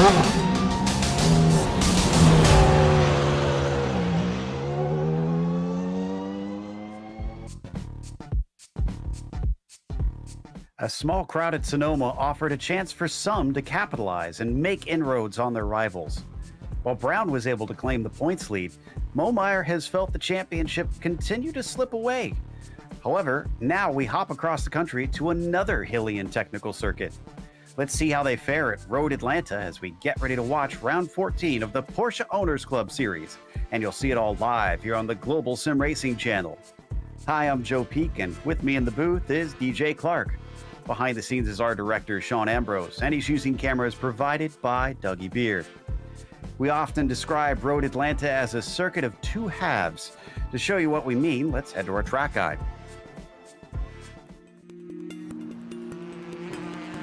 A small crowd at Sonoma offered a chance for some to capitalize and make inroads on their rivals. While Brown was able to claim the points lead, Momeyer has felt the championship continue to slip away. However, now we hop across the country to another hilly and technical circuit. Let's see how they fare at Road Atlanta as we get ready to watch round 14 of the Porsche Owners Club Series, and you'll see it all live here on the Global SimRacing Channel. Hi, I'm Joe Peak, and with me in the booth is DJ Clark. Behind the scenes is our director, Sean Ambrose, and he's using cameras provided by Dougie Beard. We often describe Road Atlanta as a circuit of two halves. To show you what we mean, let's head to our track guide.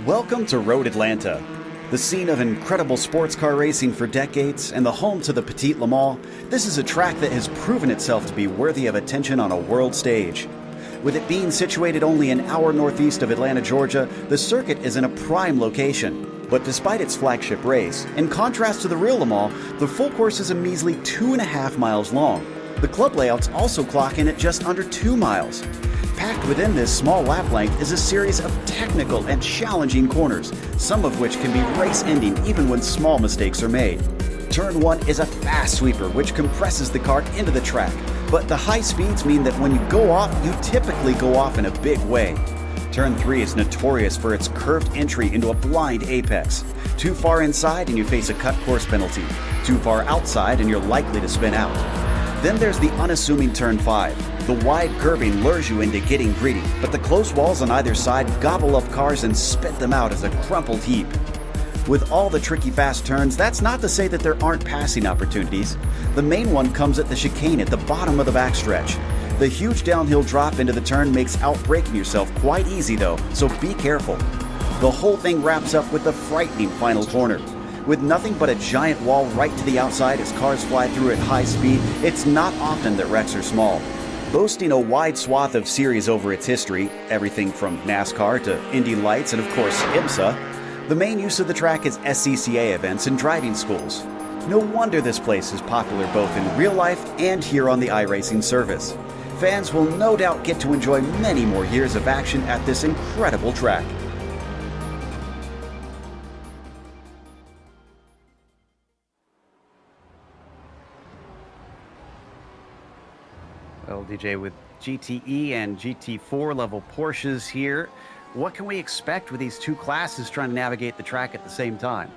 Welcome to Road Atlanta, the scene of incredible sports car racing for decades and the home to the Petit Le Mans. This is a track that has proven itself to be worthy of attention on a world stage. With it being situated only an hour northeast of Atlanta, Georgia, the circuit is in a prime location. But despite its flagship race, in contrast to the real Le Mans, the full course is a measly 2.5 miles long. The club layouts also clock in at just under 2 miles. Packed within this small lap length is a series of technical and challenging corners, some of which can be race-ending even when small mistakes are made. Turn 1 is a fast sweeper which compresses the car into the track, but the high speeds mean that when you go off, you typically go off in a big way. Turn 3 is notorious for its curved entry into a blind apex. Too far inside and you face a cut course penalty. Too far outside and you're likely to spin out. Then there's the unassuming Turn 5. The wide curbing lures you into getting greedy, but the close walls on either side gobble up cars and spit them out as a crumpled heap. With all the tricky fast turns, that's not to say that there aren't passing opportunities. The main one comes at the chicane at the bottom of the backstretch. The huge downhill drop into the turn makes outbraking yourself quite easy though, so be careful. The whole thing wraps up with the frightening final corner. With nothing but a giant wall right to the outside as cars fly through at high speed, it's not often that wrecks are small. Boasting a wide swath of series over its history, everything from NASCAR to Indy Lights and of course IMSA, the main use of the track is SCCA events and driving schools. No wonder this place is popular both in real life and here on the iRacing service. Fans will no doubt get to enjoy many more years of action at this incredible track. Well, DJ, with GTE and GT4 level Porsches here, what can we expect with these two classes trying to navigate the track at the same time?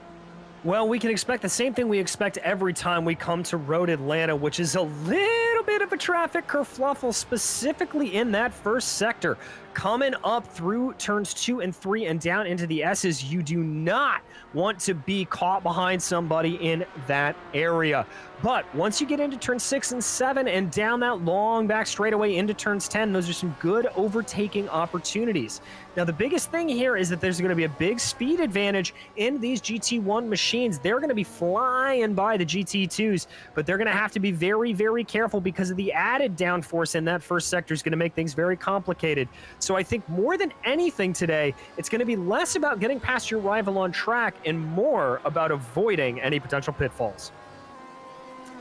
Well, we can expect the same thing we expect every time we come to Road Atlanta, which is a little bit of a traffic kerfluffle, specifically in that first sector. Coming up through turns 2 and 3 and down into the S's, you do not want to be caught behind somebody in that area. But once you get into turn 6 and 7 and down that long back straightaway into turns 10, those are some good overtaking opportunities. Now, the biggest thing here is that there's going to be a big speed advantage in these GT1 machines. They're going to be flying by the GT2s, but they're going to have to be very, very careful because of the added downforce in that first sector is going to make things very complicated. So I think more than anything today, it's going to be less about getting past your rival on track and more about avoiding any potential pitfalls.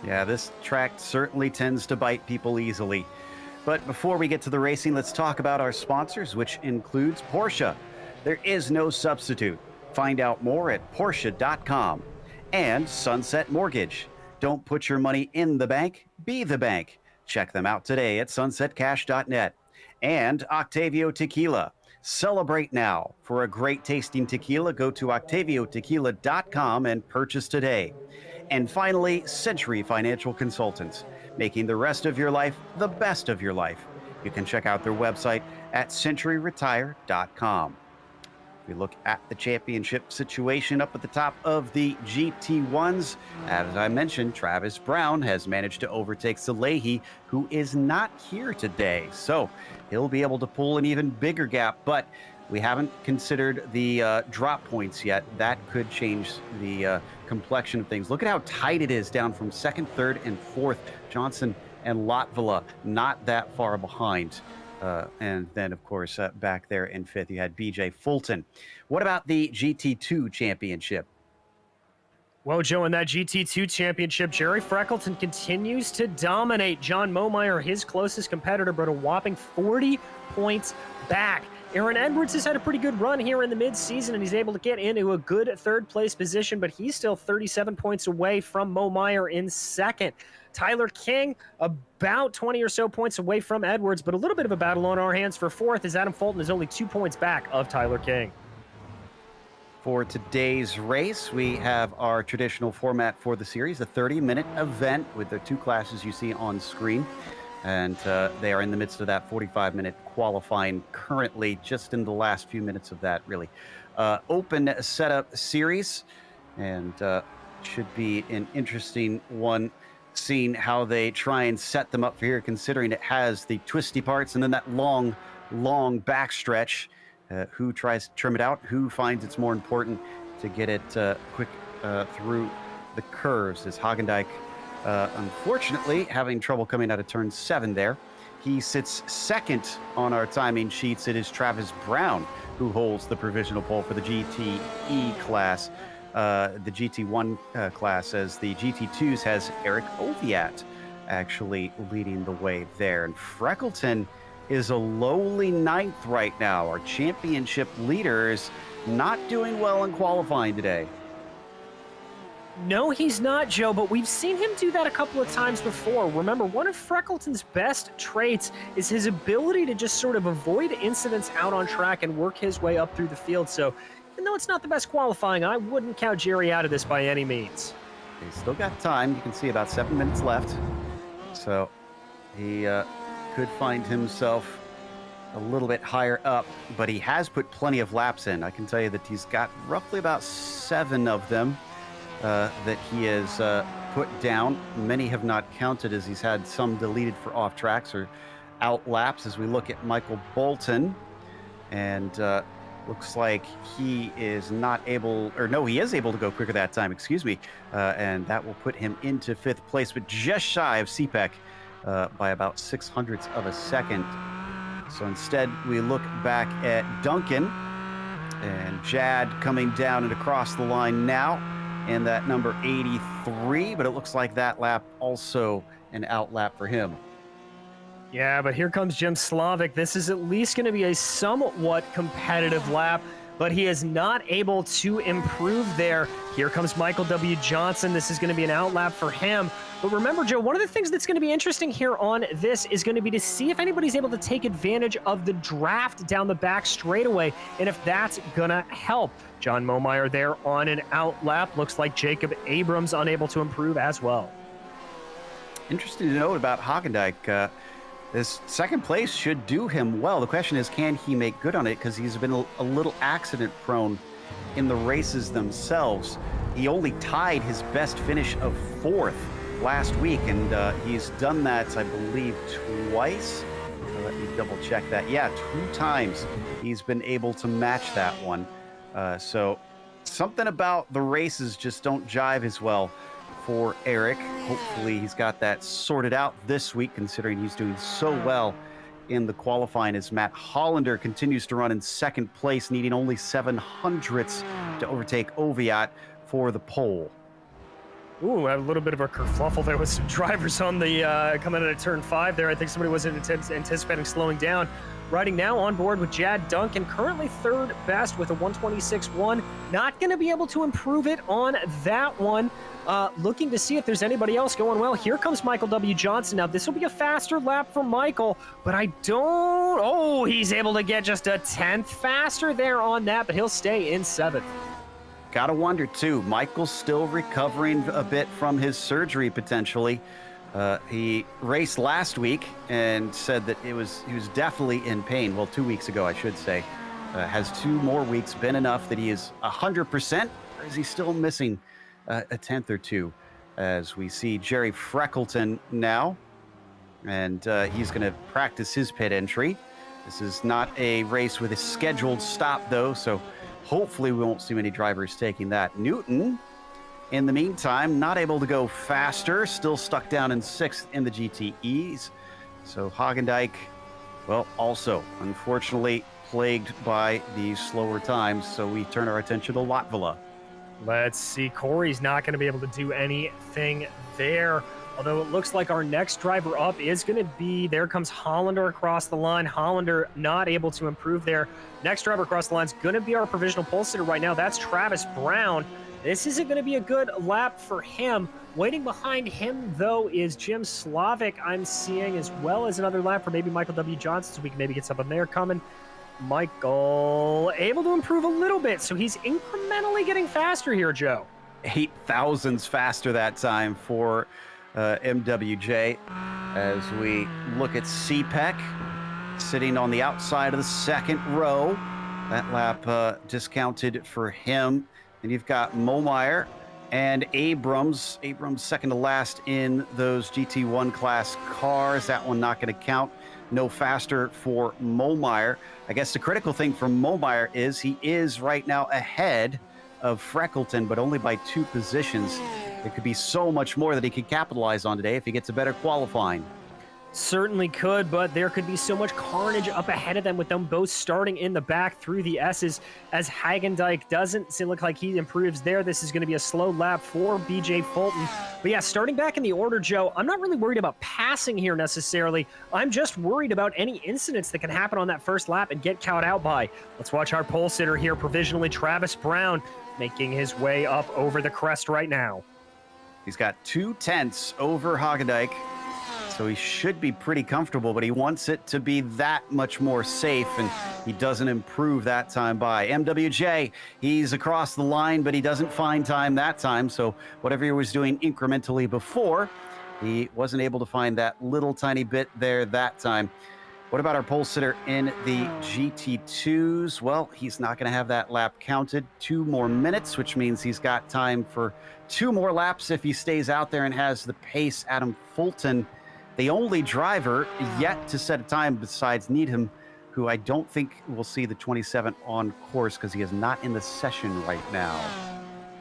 Yeah, this track certainly tends to bite people easily. But before we get to the racing, let's talk about our sponsors, which includes Porsche. There is no substitute. Find out more at Porsche.com. And Sunset Mortgage. Don't put your money in the bank, be the bank. Check them out today at sunsetcash.net. And Octavio Tequila. Celebrate now. For a great tasting tequila, go to octaviotequila.com and purchase today. And finally, Century Financial Consultants, making the rest of your life the best of your life. You can check out their website at centuryretire.com. We look at the championship situation up at the top of the GT1s. As I mentioned, Travis Brown has managed to overtake Salehi, who is not here today. So he'll be able to pull an even bigger gap, but we haven't considered the drop points yet. That could change the complexion of things. Look at how tight it is down from second, third, and fourth. Johnson and Latvala not that far behind. And then, of course, back there in fifth, you had BJ Fulton. What about the GT2 championship? Well, Joe, in that GT2 championship, Jerry Freckleton continues to dominate John Momeyer, his closest competitor, but a whopping 40 points back. Aaron Edwards has had a pretty good run here in the mid-season, and he's able to get into a good third-place position, but he's still 37 points away from Momeyer in second. Tyler King, about 20 or so points away from Edwards, but a little bit of a battle on our hands for fourth, as Adam Fulton is only 2 points back of Tyler King. For today's race, we have our traditional format for the series, a 30-minute event with the two classes you see on screen. And they are in the midst of that 45-minute qualifying currently, just in the last few minutes of that, really. Open setup series, and should be an interesting one, seeing how they try and set them up for here, considering it has the twisty parts and then that long backstretch. Who tries to trim it out, who finds it's more important to get it quick through the curves, is Hagendijk unfortunately having trouble coming out of turn 7 there. He sits second on our timing sheets. It is Travis Brown who holds the provisional pole for the GTE class, the GT1 class, as the GT2s has Eric Oviatt actually leading the way there. And Freckleton is a lowly 9th right now. Our championship leader is not doing well in qualifying today. No, he's not, Joe, but we've seen him do that a couple of times before. Remember, one of Freckleton's best traits is his ability to just sort of avoid incidents out on track and work his way up through the field. So even though it's not the best qualifying, I wouldn't count Jerry out of this by any means. He's still got time. You can see about 7 minutes left. So he could find himself a little bit higher up, but he has put plenty of laps in. I can tell you that he's got roughly about 7 of them that he has put down. Many have not counted, as he's had some deleted for off tracks or out laps. As we look at Michael Bolton, and looks like he is not able, or no, he is able to go quicker that time, excuse me, and that will put him into 5th place, but just shy of CPEC by about 600ths of a second. So instead, we look back at Duncan and Jad coming down and across the line now, and that number 83, but it looks like that lap also an out lap for him. Yeah, but here comes Jim Slavic. This is at least going to be a somewhat competitive lap, but he is not able to improve there. Here comes Michael W. Johnson. This is going to be an out lap for him. But remember, Joe, one of the things that's going to be interesting here on this is going to be to see if anybody's able to take advantage of the draft down the back straightaway, and if that's going to help. John Momeyer there on an out lap. Looks like Jacob Abrams unable to improve as well. Interesting to note about Hagendijk. This second place should do him well. The question is, can he make good on it? Because he's been a little accident prone in the races themselves. He only tied his best finish of 4th last week, and he's done that, I believe, twice. Let me double check that. Yeah, 2 times he's been able to match that one. So something about the races just don't jive as well for Eric. Hopefully he's got that sorted out this week, considering he's doing so well in the qualifying, as Matt Hollander continues to run in 2nd place, needing only 700ths to overtake Oviatt for the pole. Ooh, a little bit of a kerfluffle there with some drivers on the coming out of turn 5 there. I think somebody wasn't anticipating slowing down. Riding now on board with Jad Duncan, currently 3rd best with a 126.1. Not going to be able to improve it on that one. Looking to see if there's anybody else going well. Here comes Michael W. Johnson. Now, this will be a faster lap for Michael, but I don't... Oh, he's able to get just a 10th faster there on that, but he'll stay in 7th. Gotta wonder, too. Michael's still recovering a bit from his surgery, potentially. He raced last week and said that he was definitely in pain. Well, 2 weeks ago, I should say. Has 2 more weeks been enough that he is 100%, or is he still missing a 10th or 2? As we see Jerry Freckleton now, and he's going to practice his pit entry. This is not a race with a scheduled stop, though, so hopefully we won't see many drivers taking that. Newton, in the meantime, not able to go faster, still stuck down in 6th in the GTEs. So Hagendijk, well, also unfortunately plagued by these slower times, so we turn our attention to Latvala. Let's see. Corey's not going to be able to do anything there. Although it looks like our next driver up is going to be, there comes Hollander across the line. Hollander not able to improve there. Next driver across the line is going to be our provisional pole sitter right now. That's Travis Brown. This isn't going to be a good lap for him. Waiting behind him, though, is Jim Slavic, I'm seeing, as well as another lap for maybe Michael W. Johnson, so we can maybe get something there coming. Michael able to improve a little bit, so he's incrementally getting faster here, Joe. 8,000s faster that time for MWJ. As we look at CPEC sitting on the outside of the second row. That lap discounted for him. And you've got Momeyer and Abrams. Abrams second to last in those GT1 class cars. That one not going to count. No faster for Momeyer. I guess the critical thing for Momeyer is he is right now ahead of Freckleton, but only by 2 positions. There could be so much more that he could capitalize on today if he gets a better qualifying. Certainly could, but there could be so much carnage up ahead of them with them both starting in the back through the S's as Hagendijk doesn't look like he improves there. This is going to be a slow lap for BJ Fulton. But yeah, starting back in the order, Joe, I'm not really worried about passing here necessarily. I'm just worried about any incidents that can happen on that first lap and get caught out by. Let's watch our pole sitter here, provisionally Travis Brown, making his way up over the crest right now. He's got 2 tenths over Hagendijk. So he should be pretty comfortable, but he wants it to be that much more safe, and he doesn't improve that time by. MWJ, he's across the line, but he doesn't find time that time, so whatever he was doing incrementally before, he wasn't able to find that little tiny bit there that time. What about our pole sitter in the GT2s? Well, he's not going to have that lap counted. 2 more minutes, which means he's got time for 2 more laps if he stays out there and has the pace. Adam Fulton, the only driver yet to set a time besides Needham, who I don't think will see the 27 on course because he is not in the session right now.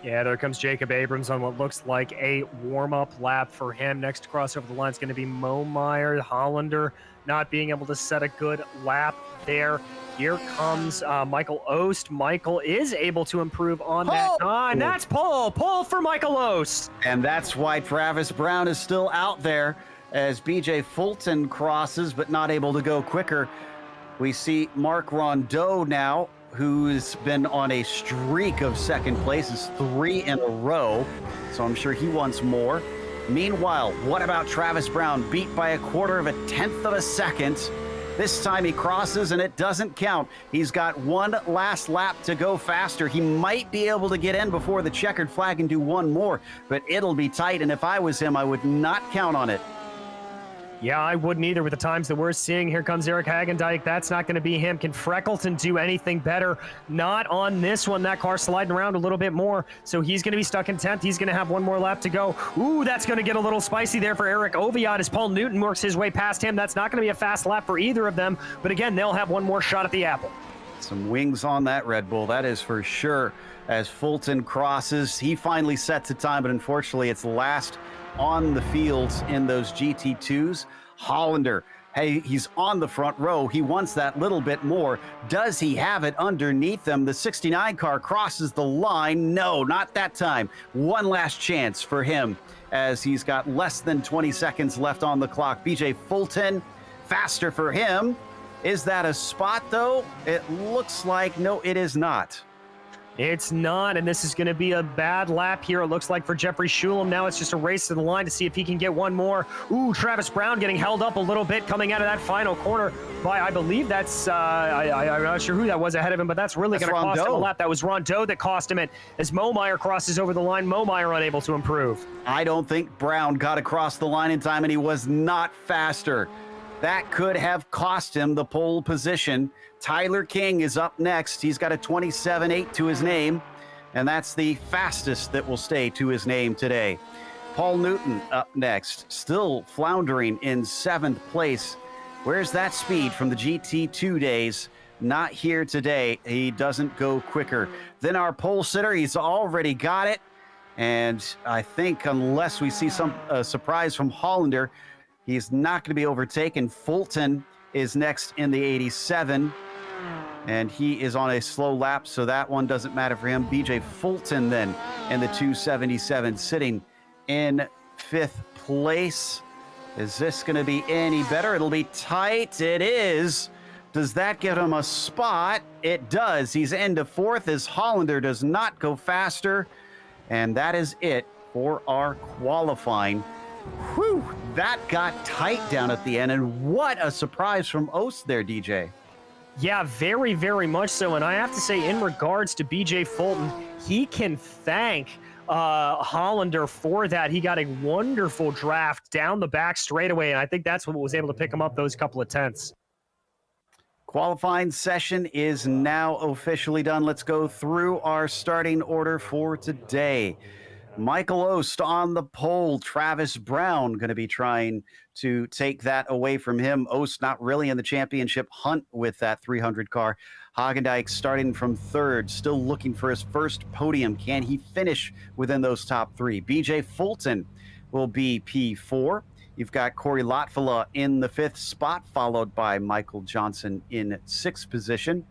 Yeah, there comes Jacob Abrams on what looks like a warm-up lap for him. Next to cross over the line is going to be Momeyer. Hollander not being able to set a good lap there. Here comes Michael Ost. Michael is able to improve on that time. That's pole for Michael Ost. And that's why Travis Brown is still out there, as BJ Fulton crosses, but not able to go quicker. We see Mark Rondeau now, who's been on a streak of second places, 3 in a row. So I'm sure he wants more. Meanwhile, what about Travis Brown, beat by 1/4 of a tenth of a second? This time he crosses and it doesn't count. He's got 1 last lap to go faster. He might be able to get in before the checkered flag and do 1 more, but it'll be tight. And if I was him, I would not count on it. Yeah, I wouldn't either with the times that we're seeing. Here comes Eric Hagendijk. That's not going to be him. Can Freckleton do anything better? Not on this one. That car sliding around a little bit more. So he's going to be stuck in 10th. He's going to have 1 more lap to go. Ooh, that's going to get a little spicy there for Eric Oviatt as Paul Newton works his way past him. That's not going to be a fast lap for either of them. But again, they'll have 1 more shot at the apple. Some wings on that Red Bull, that is for sure. As Fulton crosses, he finally sets a time, but unfortunately it's last on the fields in those GT2s. Hollander, hey, he's on the front row. He wants that little bit more. Does he have it underneath him? The 69 car crosses the line. No, not that time. 1 last chance for him as he's got less than 20 seconds left on the clock. BJ Fulton, faster for him. Is that a spot, though? It looks like no, it is not. It's not, and this is going to be a bad lap here, it looks like, for Jeffrey Schulem. Now it's just a race to the line to see if he can get 1 more. Ooh, Travis Brown getting held up a little bit coming out of that final corner by, I believe that's, I'm not sure who that was ahead of him, but that's really going to cost him a lap. That was Rondeau that cost him it as Momeyer crosses over the line. Momeyer unable to improve. I don't think Brown got across the line in time, and he was not faster. That could have cost him the pole position. Tyler King is up next. He's got a 27.8 to his name, and that's the fastest that will stay to his name today. Paul Newton up next, still floundering in 7th place. Where's that speed from the GT2 days? Not here today. He doesn't go quicker. Then our pole sitter, he's already got it. And I think unless we see some surprise from Hollander, he's not going to be overtaken. Fulton is next in the 87. and he is on a slow lap, so that one doesn't matter for him. BJ Fulton then in the 277, sitting in 5th place. Is this going to be any better? It'll be tight. It is. Does that give him a spot? It does. He's into 4th as Hollander does not go faster, and that is it for our qualifying. Whew, that got tight down at the end, and what a surprise from Ost there, DJ. Yeah, very, very much so. And I have to say, in regards to BJ Fulton, he can thank Hollander for that. He got a wonderful draft down the back straightaway, and I think that's what was able to pick him up those couple of tenths. Qualifying session is now officially done. Let's go through our starting order for today. Michael Ost on the pole. Travis Brown going to be trying to take that away from him. Ost not really in the championship hunt with that 300 car. Hagendijk starting from 3rd, still looking for his first podium. Can he finish within those top 3? BJ Fulton will be P4. You've got Corey Lotfala in the 5th spot, followed by Michael Johnson in 6th position.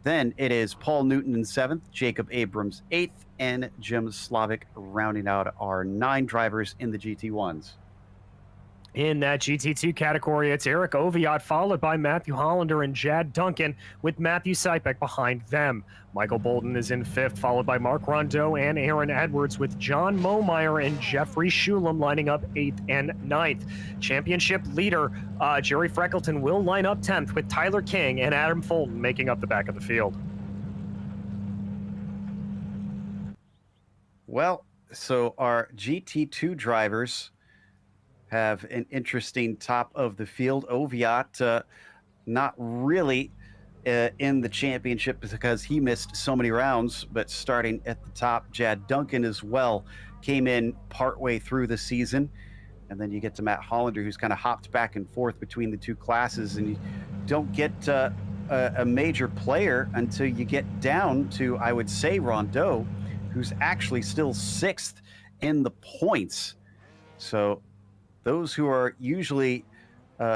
Then it is Paul Newton in 7th, Jacob Abrams 8th, and Jim Slavic rounding out our 9 drivers in the GT1s. In that GT2 category, it's Eric Oviatt, followed by Matthew Hollander and Jad Duncan, with Matthew Sipek behind them. Michael Bolton is in 5th, followed by Mark Rondeau and Aaron Edwards, with John Momeyer and Jeffrey Shulam lining up 8th and 9th. Championship leader Jerry Freckleton will line up 10th, with Tyler King and Adam Fulton making up the back of the field. Well, so our GT2 drivers have an interesting top of the field. Oviatt not really in the championship because he missed so many rounds, but starting at the top, Jad Duncan as well came in partway through the season. And then you get to Matt Hollander, who's kind of hopped back and forth between the 2 classes, and you don't get a major player until you get down to, I would say, Rondeau, who's actually still 6th in the points. So those who are usually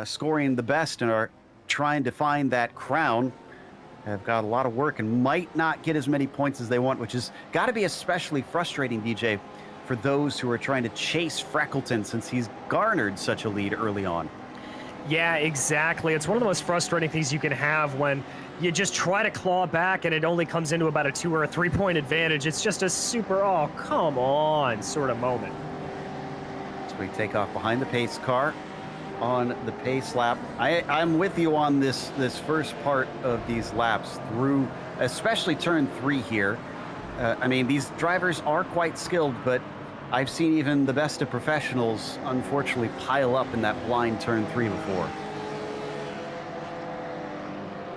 scoring the best and are trying to find that crown have got a lot of work and might not get as many points as they want, which has got to be especially frustrating, DJ, for those who are trying to chase Freckleton since he's garnered such a lead early on. Yeah, exactly. It's one of the most frustrating things you can have when you just try to claw back and it only comes into about a 2 or a 3 point advantage. It's just a super, oh, come on sort of moment. We take off behind the pace car on the pace lap. I'm with you on this first part of these laps through, especially turn 3 here. I mean, these drivers are quite skilled, but I've seen even the best of professionals unfortunately pile up in that blind turn 3 before.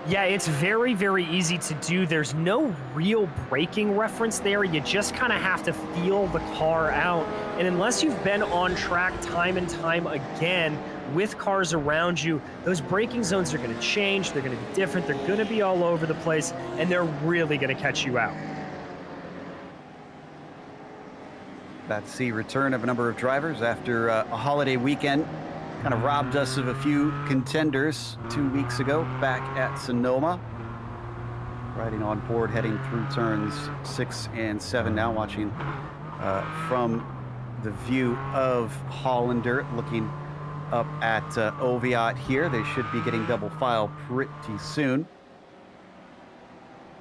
Yeah, it's very, very easy to do. There's no real braking reference there. You just kind of have to feel the car out. And unless you've been on track time and time again with cars around you, those braking zones are going to change. They're going to be different. They're going to be all over the place, and they're really going to catch you out. That's the return of a number of drivers after a holiday weekend. Kind of robbed us of a few contenders 2 weeks ago back at Sonoma. Riding on board, heading through turns 6 and 7 now, watching from the view of Hollander, looking up at Oviatt here. They should be getting double file pretty soon.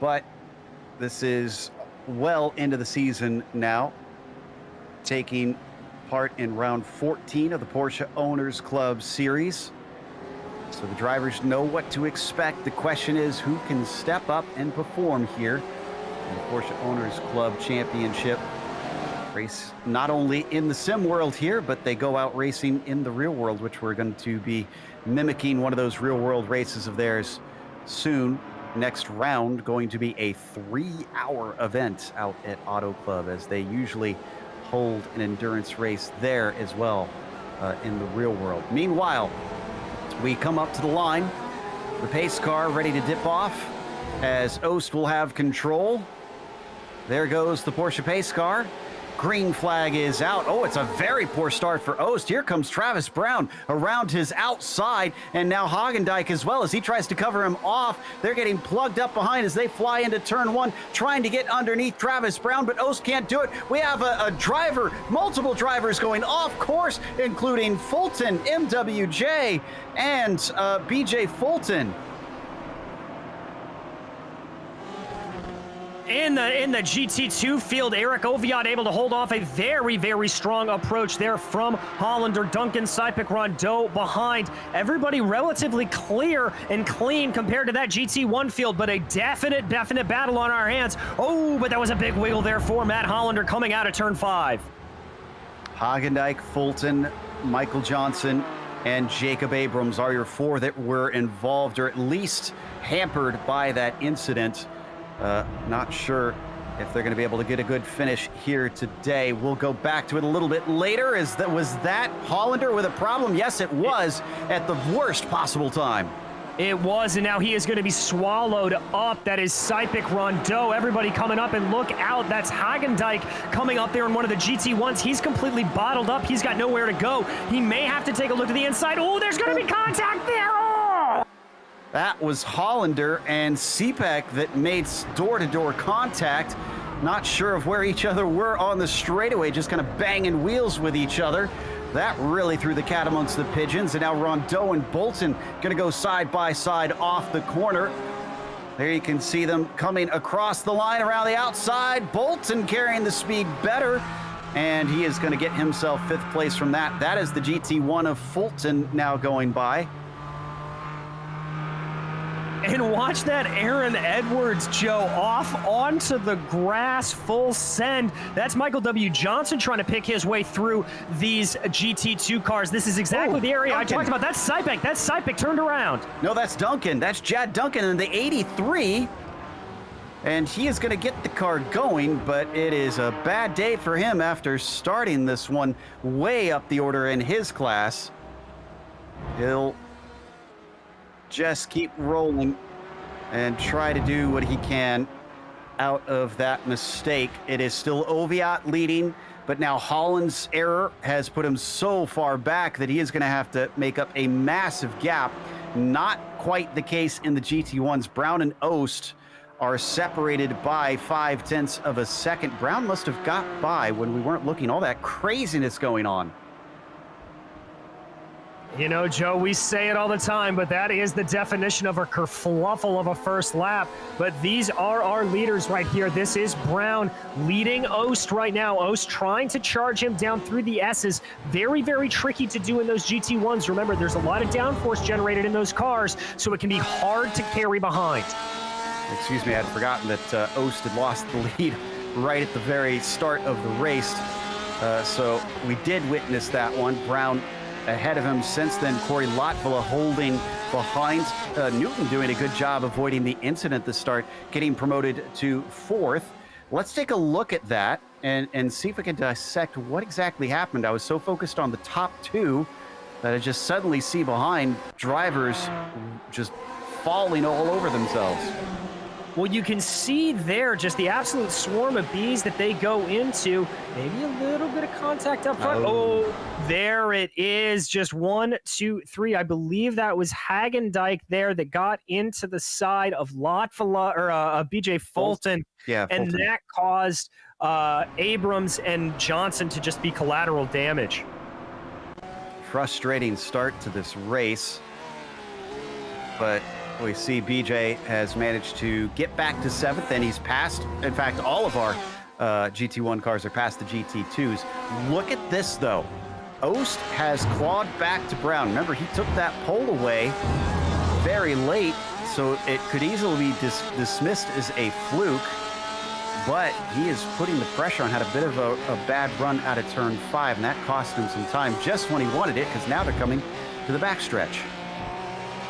But this is well into the season now, taking part in round 14 of the Porsche Owners Club Series. So the drivers know what to expect. The question is, who can step up and perform here in the Porsche Owners Club Championship? Race not only in the sim world here, but they go out racing in the real world, which we're going to be mimicking one of those real world races of theirs soon. Next round going to be a 3-hour event out at Auto Club, as they usually hold an endurance race there as well in the real world. Meanwhile, we come up to the line, the pace car ready to dip off as Ost will have control. There goes the Porsche pace car. Green flag is out. Oh, it's a very poor start for Oost. Here comes Travis Brown around his outside, and now Hagendijk as well as he tries to cover him off. They're getting plugged up behind as they fly into turn one, trying to get underneath Travis Brown, but Oost can't do it. We have a driver, multiple drivers going off course, including Fulton, MWJ, and BJ Fulton. In the GT2 field, Eric Oviatt able to hold off a very, very strong approach there from Hollander. Duncan Sipik Rondeau behind. Everybody relatively clear and clean compared to that GT1 field, but a definite battle on our hands. Oh, but that was a big wiggle there for Matt Hollander coming out of turn 5. Hagendijk, Fulton, Michael Johnson, and Jacob Abrams are your 4 that were involved, or at least hampered by that incident. Not sure if they're going to be able to get a good finish here today. We'll go back to it a little bit later. Was that Hollander with a problem? Yes, it was, at the worst possible time. It was, and now he is going to be swallowed up. That is Sipik Rondeau. Everybody coming up, and look out. That's Hagendijk coming up there in one of the GT1s. He's completely bottled up. He's got nowhere to go. He may have to take a look to the inside. Oh, there's going to be contact there. Oh! That was Hollander and Sipek that made door-to-door contact. Not sure of where each other were on the straightaway, just kind of banging wheels with each other. That really threw the cat amongst the pigeons, and now Rondeau and Bolton going to go side by side off the corner. There you can see them coming across the line around the outside. Bolton carrying the speed better, and he is going to get himself 5th place from that. That is the GT1 of Fulton now going by. And watch that Aaron Edwards, Joe, off onto the grass, full send. That's Michael W. Johnson trying to pick his way through these GT2 cars. This is exactly the area Duncan. I talked about. That's Sipek. That's Sipek turned around. No, that's Duncan. That's Jad Duncan in the 83. And he is going to get the car going, but it is a bad day for him after starting this one way up the order in his class. He'll just keep rolling and try to do what he can out of that mistake. It is still Oviatt leading, but now Holland's error has put him so far back that he is going to have to make up a massive gap. Not quite the case in the GT1s. Brown and Oost are separated by 0.5 of a second. Brown must have got by when we weren't looking. All that craziness going on. You know, Joe, we say it all the time, but that is the definition of a kerfluffle of a first lap. But these are our leaders right here. This is Brown leading Oost right now. Oost trying to charge him down through the S's. Very, very tricky to do in those GT1s. Remember, there's a lot of downforce generated in those cars, so it can be hard to carry behind. Excuse me, I had forgotten that Oost had lost the lead right at the very start of the race. So we did witness that one. Brown ahead of him since then. Corey Lotvilla holding behind. Newton doing a good job avoiding the incident at the start, getting promoted to 4th. Let's take a look at that and see if we can dissect what exactly happened. I was so focused on the top 2 that I just suddenly see behind drivers just falling all over themselves. Well, you can see there just the absolute swarm of bees that they go into. Maybe a little bit of contact up front. Oh, there it is. Just 1, 2, 3. I believe that was Hagendijk there that got into the side of Lotvilla or BJ Fulton. Yeah, Fulton. And that caused Abrams and Johnson to just be collateral damage. Frustrating start to this race, but we see BJ has managed to get back to 7th, and he's passed, in fact, all of our GT1 cars are past the GT2s. Look at this, though. Oost has clawed back to Brown. Remember, he took that pole away very late, so it could easily be dismissed as a fluke, but he is putting the pressure on. Had a bit of a bad run out of turn 5, and that cost him some time just when he wanted it, because now they're coming to the backstretch.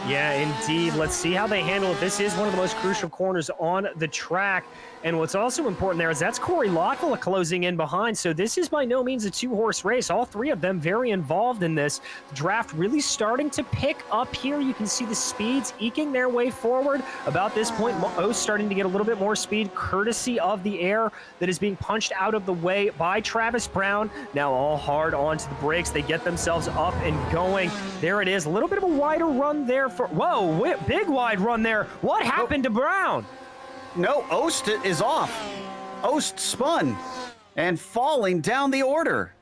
Yeah, indeed. Let's see how they handle it. This is one of the most crucial corners on the track. And what's also important there is that's Corey Lockville closing in behind. So this is by no means a two-horse race. All three of them very involved in this. The draft really starting to pick up here. You can see the speeds eking their way forward. About this point, O's starting to get a little bit more speed, courtesy of the air that is being punched out of the way by Travis Brown. Now all hard onto the brakes. They get themselves up and going. There it is. A little bit of a wider run there for... Whoa, big wide run there. What happened to Brown? No, Ost is off. Ost spun and falling down the order.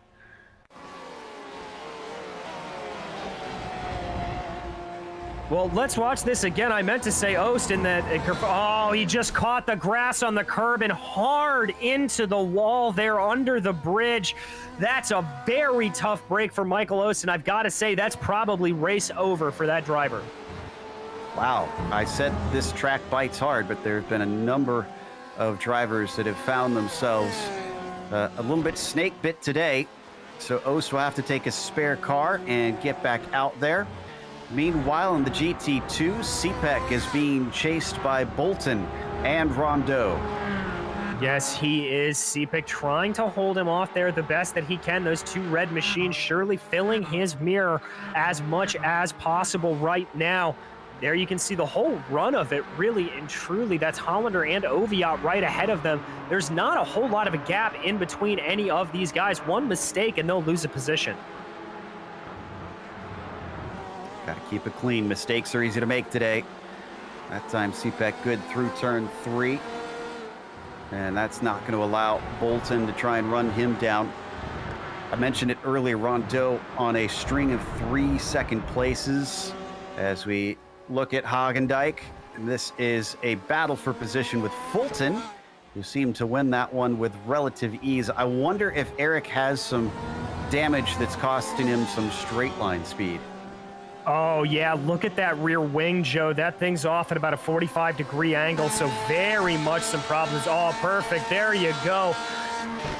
Well, let's watch this again. I meant to say Ost in that. Oh, he just caught the grass on the curb and hard into the wall there under the bridge. That's a very tough break for Michael Ost, and I've got to say that's probably race over for that driver. Wow, I said this track bites hard, but there have been a number of drivers that have found themselves a little bit snake bit today. So Ost will have to take a spare car and get back out there. Meanwhile, in the GT2, CPEC is being chased by Bolton and Rondeau. Yes, he is. CPEC trying to hold him off there the best that he can. Those two red machines surely filling his mirror as much as possible right now. There you can see the whole run of it, really and truly. That's Hollander and Oviatt right ahead of them. There's not a whole lot of a gap in between any of these guys. One mistake and they'll lose a position. Got to keep it clean. Mistakes are easy to make today. That time CPEC good through turn 3. And that's not going to allow Bolton to try and run him down. I mentioned it earlier, Rondeau on a string of 3 second places as we look at Hagendijk. And this is a battle for position with Fulton, who seemed to win that one with relative ease. I wonder if Eric has some damage that's costing him some straight line speed. Oh, yeah, look at that rear wing, Joe. That thing's off at about a 45-degree angle, so very much some problems. Oh, perfect. There you go.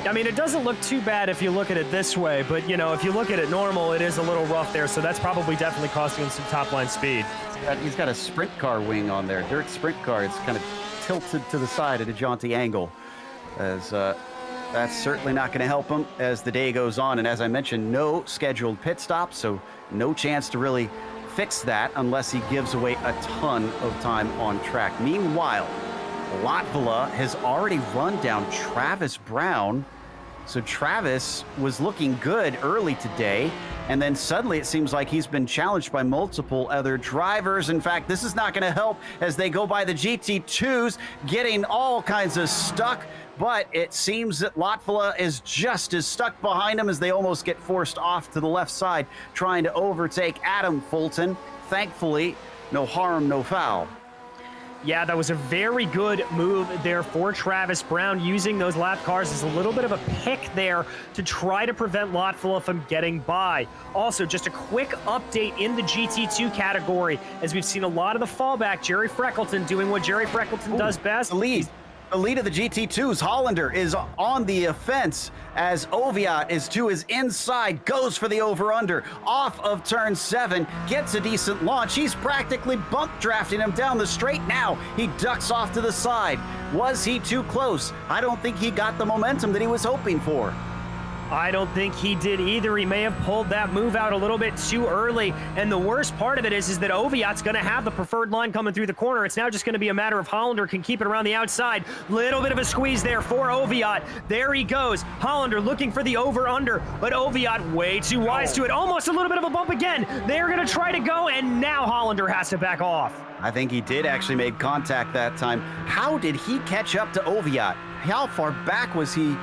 I mean, it doesn't look too bad if you look at it this way, but, you know, if you look at it normal, it is a little rough there, so that's probably definitely costing him some top-line speed. He's got a sprint car wing on there, dirt sprint car. It's kind of tilted to the side at a jaunty angle, as that's certainly not going to help him as the day goes on. And as I mentioned, no scheduled pit stop, so no chance to really fix that unless he gives away a ton of time on track. Meanwhile, Latvala has already run down Travis Brown. So Travis was looking good early today, and then suddenly it seems like he's been challenged by multiple other drivers. In fact, this is not going to help as they go by the GT2s, getting all kinds of stuck. But it seems that Latvala is just as stuck behind him as they almost get forced off to the left side, trying to overtake Adam Fulton. Thankfully, no harm, no foul. Yeah, that was a very good move there for Travis Brown, using those lap cars as a little bit of a pick there to try to prevent Latvala from getting by. Also, just a quick update in the GT2 category, as we've seen a lot of the fallback. Jerry Freckleton doing what Jerry Freckleton does best. The lead of the GT2s, Hollander, is on the offense as Oviatt is to his inside, goes for the over-under, off of turn 7, gets a decent launch. He's practically bump drafting him down the straight now. He ducks off to the side. Was he too close? I don't think he got the momentum that he was hoping for. I don't think he did either. He may have pulled that move out a little bit too early. And the worst part of it is that Oviatt's going to have the preferred line coming through the corner. It's now just going to be a matter of Hollander can keep it around the outside. Little bit of a squeeze there for Oviatt. There he goes. Hollander looking for the over-under, but Oviatt way too wise to it. Almost a little bit of a bump again. They're going to try to go, and now Hollander has to back off. I think he did actually make contact that time. How did he catch up to Oviatt? How far back was he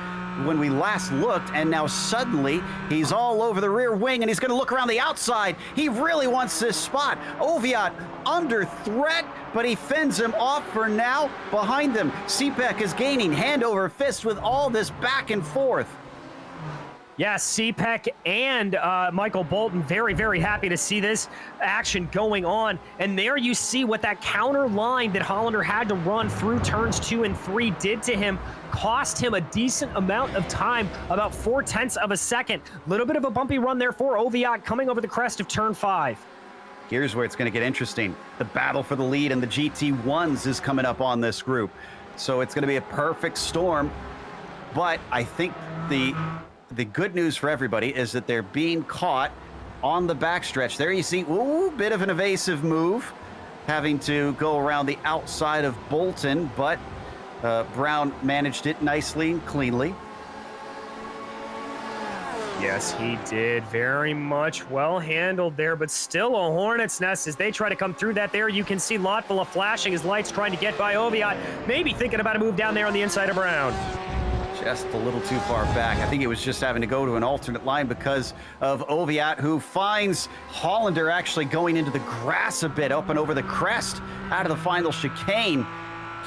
when we last looked, and now suddenly he's all over the rear wing and he's going to look around the outside. He really wants this spot. Oviatt under threat, but he fends him off for now. Behind them, CPEC is gaining hand over fist with all this back and forth. Yes, CPEC and Michael Bolton very, very happy to see this action going on. And there you see what that counter line that Hollander had to run through turns 2 and 3 did to him. Cost him a decent amount of time, about 0.4 of a second. Little bit of a bumpy run there for Oviatt coming over the crest of turn 5. Here's where it's going to get interesting. The battle for the lead and the GT1s is coming up on this group. So it's going to be a perfect storm. But I think the good news for everybody is that they're being caught on the backstretch. There you see, ooh, bit of an evasive move, having to go around the outside of Bolton, but Brown managed it nicely and cleanly. Yes, he did. Very much well handled there, but still a hornet's nest as they try to come through that there. You can see Lotfula flashing his lights, trying to get by Oviatt, maybe thinking about a move down there on the inside of Brown. Just a little too far back. I think he was just having to go to an alternate line because of Oviatt, who finds Hollander actually going into the grass a bit, up and over the crest out of the final chicane.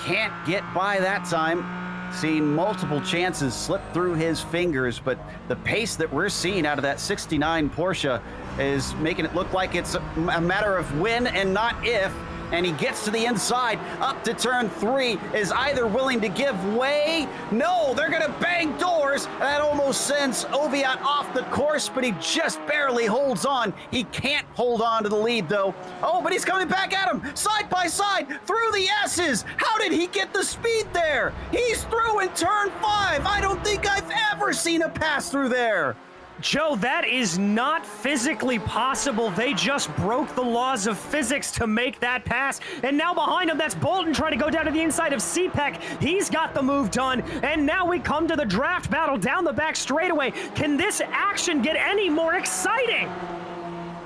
Can't get by that time. Seen multiple chances slip through his fingers, but the pace that we're seeing out of that 69 Porsche is making it look like it's a matter of when and not if. And he gets to the inside, up to turn 3, is either willing to give way. No, they're gonna bang doors. That almost sends Oviatt off the course, but he just barely holds on. He can't hold on to the lead though. Oh, but he's coming back at him, side by side, through the S's. How did he get the speed there? He's through in turn 5. I don't think I've ever seen a pass through there. Joe, that is not physically possible. They just broke the laws of physics to make that pass. And now behind him, that's Bolton trying to go down to the inside of CPEC. He's got the move done. And now we come to the draft battle down the back straightaway. Can this action get any more exciting?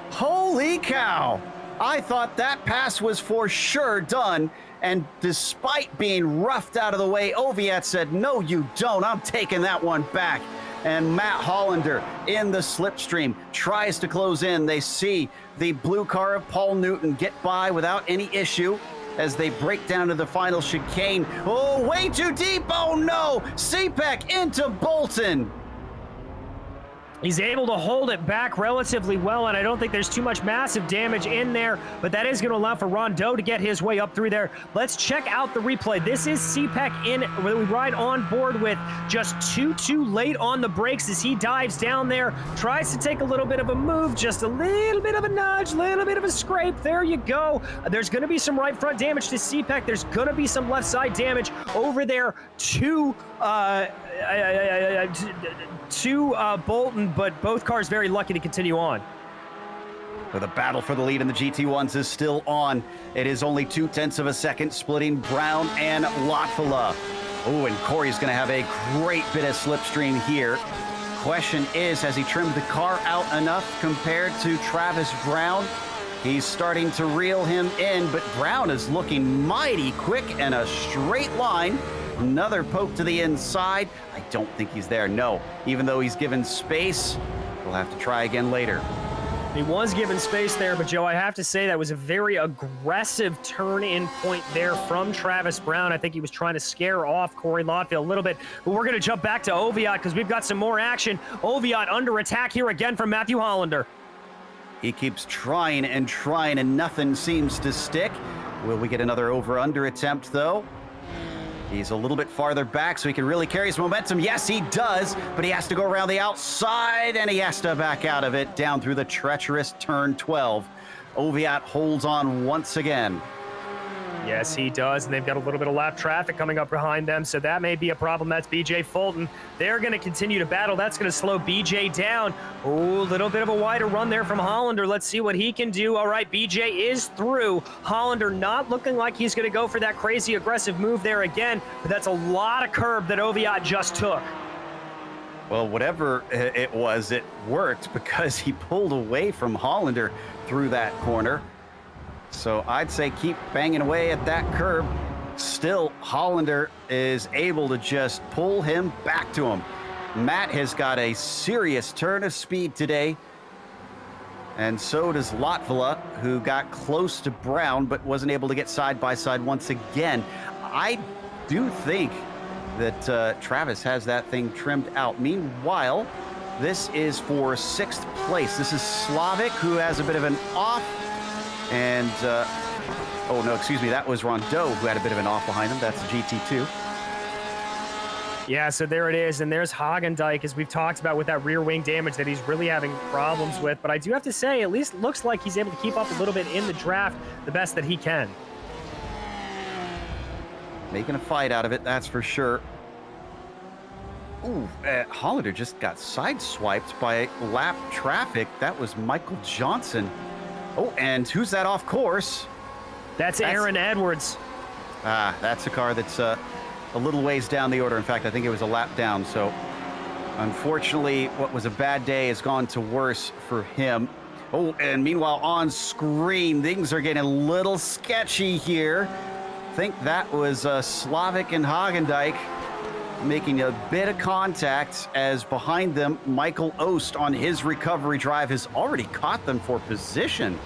Holy cow. I thought that pass was for sure done. And despite being roughed out of the way, Oviatt said, no, you don't. I'm taking that one back. And Matt Hollander in the slipstream tries to close in. They see the blue car of Paul Newton get by without any issue as they break down to the final chicane. Oh, way too deep. Oh no, CPEC into Bolton. He's able to hold it back relatively well, and I don't think there's too much massive damage in there, but that is going to allow for Rondeau to get his way up through there. Let's check out the replay. This is CPEC in, where we ride on board with just too late on the brakes as he dives down there, tries to take a little bit of a move, just a little bit of a nudge, little bit of a scrape. There you go. There's going to be some right front damage to CPEC. There's going to be some left side damage over there to Bolton, but both cars very lucky to continue on. So the battle for the lead in the GT1s is still on. It is only 0.2 of a second splitting Brown and Lotfula. Oh, and Corey's going to have a great bit of slipstream here. Question is, has he trimmed the car out enough compared to Travis Brown? He's starting to reel him in, but Brown is looking mighty quick and a straight line. Another poke to the inside. I don't think he's there, no. Even though he's given space, we'll have to try again later. He was given space there, but Joe, I have to say that was a very aggressive turn-in point there from Travis Brown. I think he was trying to scare off Corey Lotfield a little bit, but we're going to jump back to Oviatt because we've got some more action. Oviatt under attack here again from Matthew Hollander. He keeps trying and nothing seems to stick. Will we get another over-under attempt, though? He's a little bit farther back, so he can really carry his momentum. Yes, he does, but he has to go around the outside, and he has to back out of it down through the treacherous turn 12. Oviatt holds on once again. Yes, he does, and they've got a little bit of lap traffic coming up behind them, so that may be a problem. That's BJ Fulton. They're going to continue to battle. That's going to slow BJ down. Oh, a little bit of a wider run there from Hollander. Let's see what he can do. All right, BJ is through. Hollander not looking like he's going to go for that crazy aggressive move there again, but that's a lot of curb that Oviatt just took. Well, whatever it was, it worked because he pulled away from Hollander through that corner. So I'd say keep banging away at that curb. Still, Hollander is able to just pull him back to him. Matt has got a serious turn of speed today. And so does Lotfula, who got close to Brown, but wasn't able to get side by side once again. I do think that Travis has that thing trimmed out. Meanwhile, this is for 6th place. This is Slavic, who has a bit of an off. And, oh no, excuse me, that was Rondeau who had a bit of an off behind him. That's GT2. Yeah, so there it is, and there's Hagendijk, as we've talked about, with that rear wing damage that he's really having problems with. But I do have to say, at least looks like he's able to keep up a little bit in the draft the best that he can. Making a fight out of it, that's for sure. Ooh, Hollander just got sideswiped by lap traffic. That was Michael Johnson. Oh, and who's that off course? That's Aaron Edwards. Ah, that's a car that's a little ways down the order. In fact, I think it was a lap down. So, unfortunately, what was a bad day has gone to worse for him. Oh, and meanwhile, on screen, things are getting a little sketchy here. I think that was Slavic and Hagendijk making a bit of contact, as behind them, Michael Ost on his recovery drive has already caught them for position.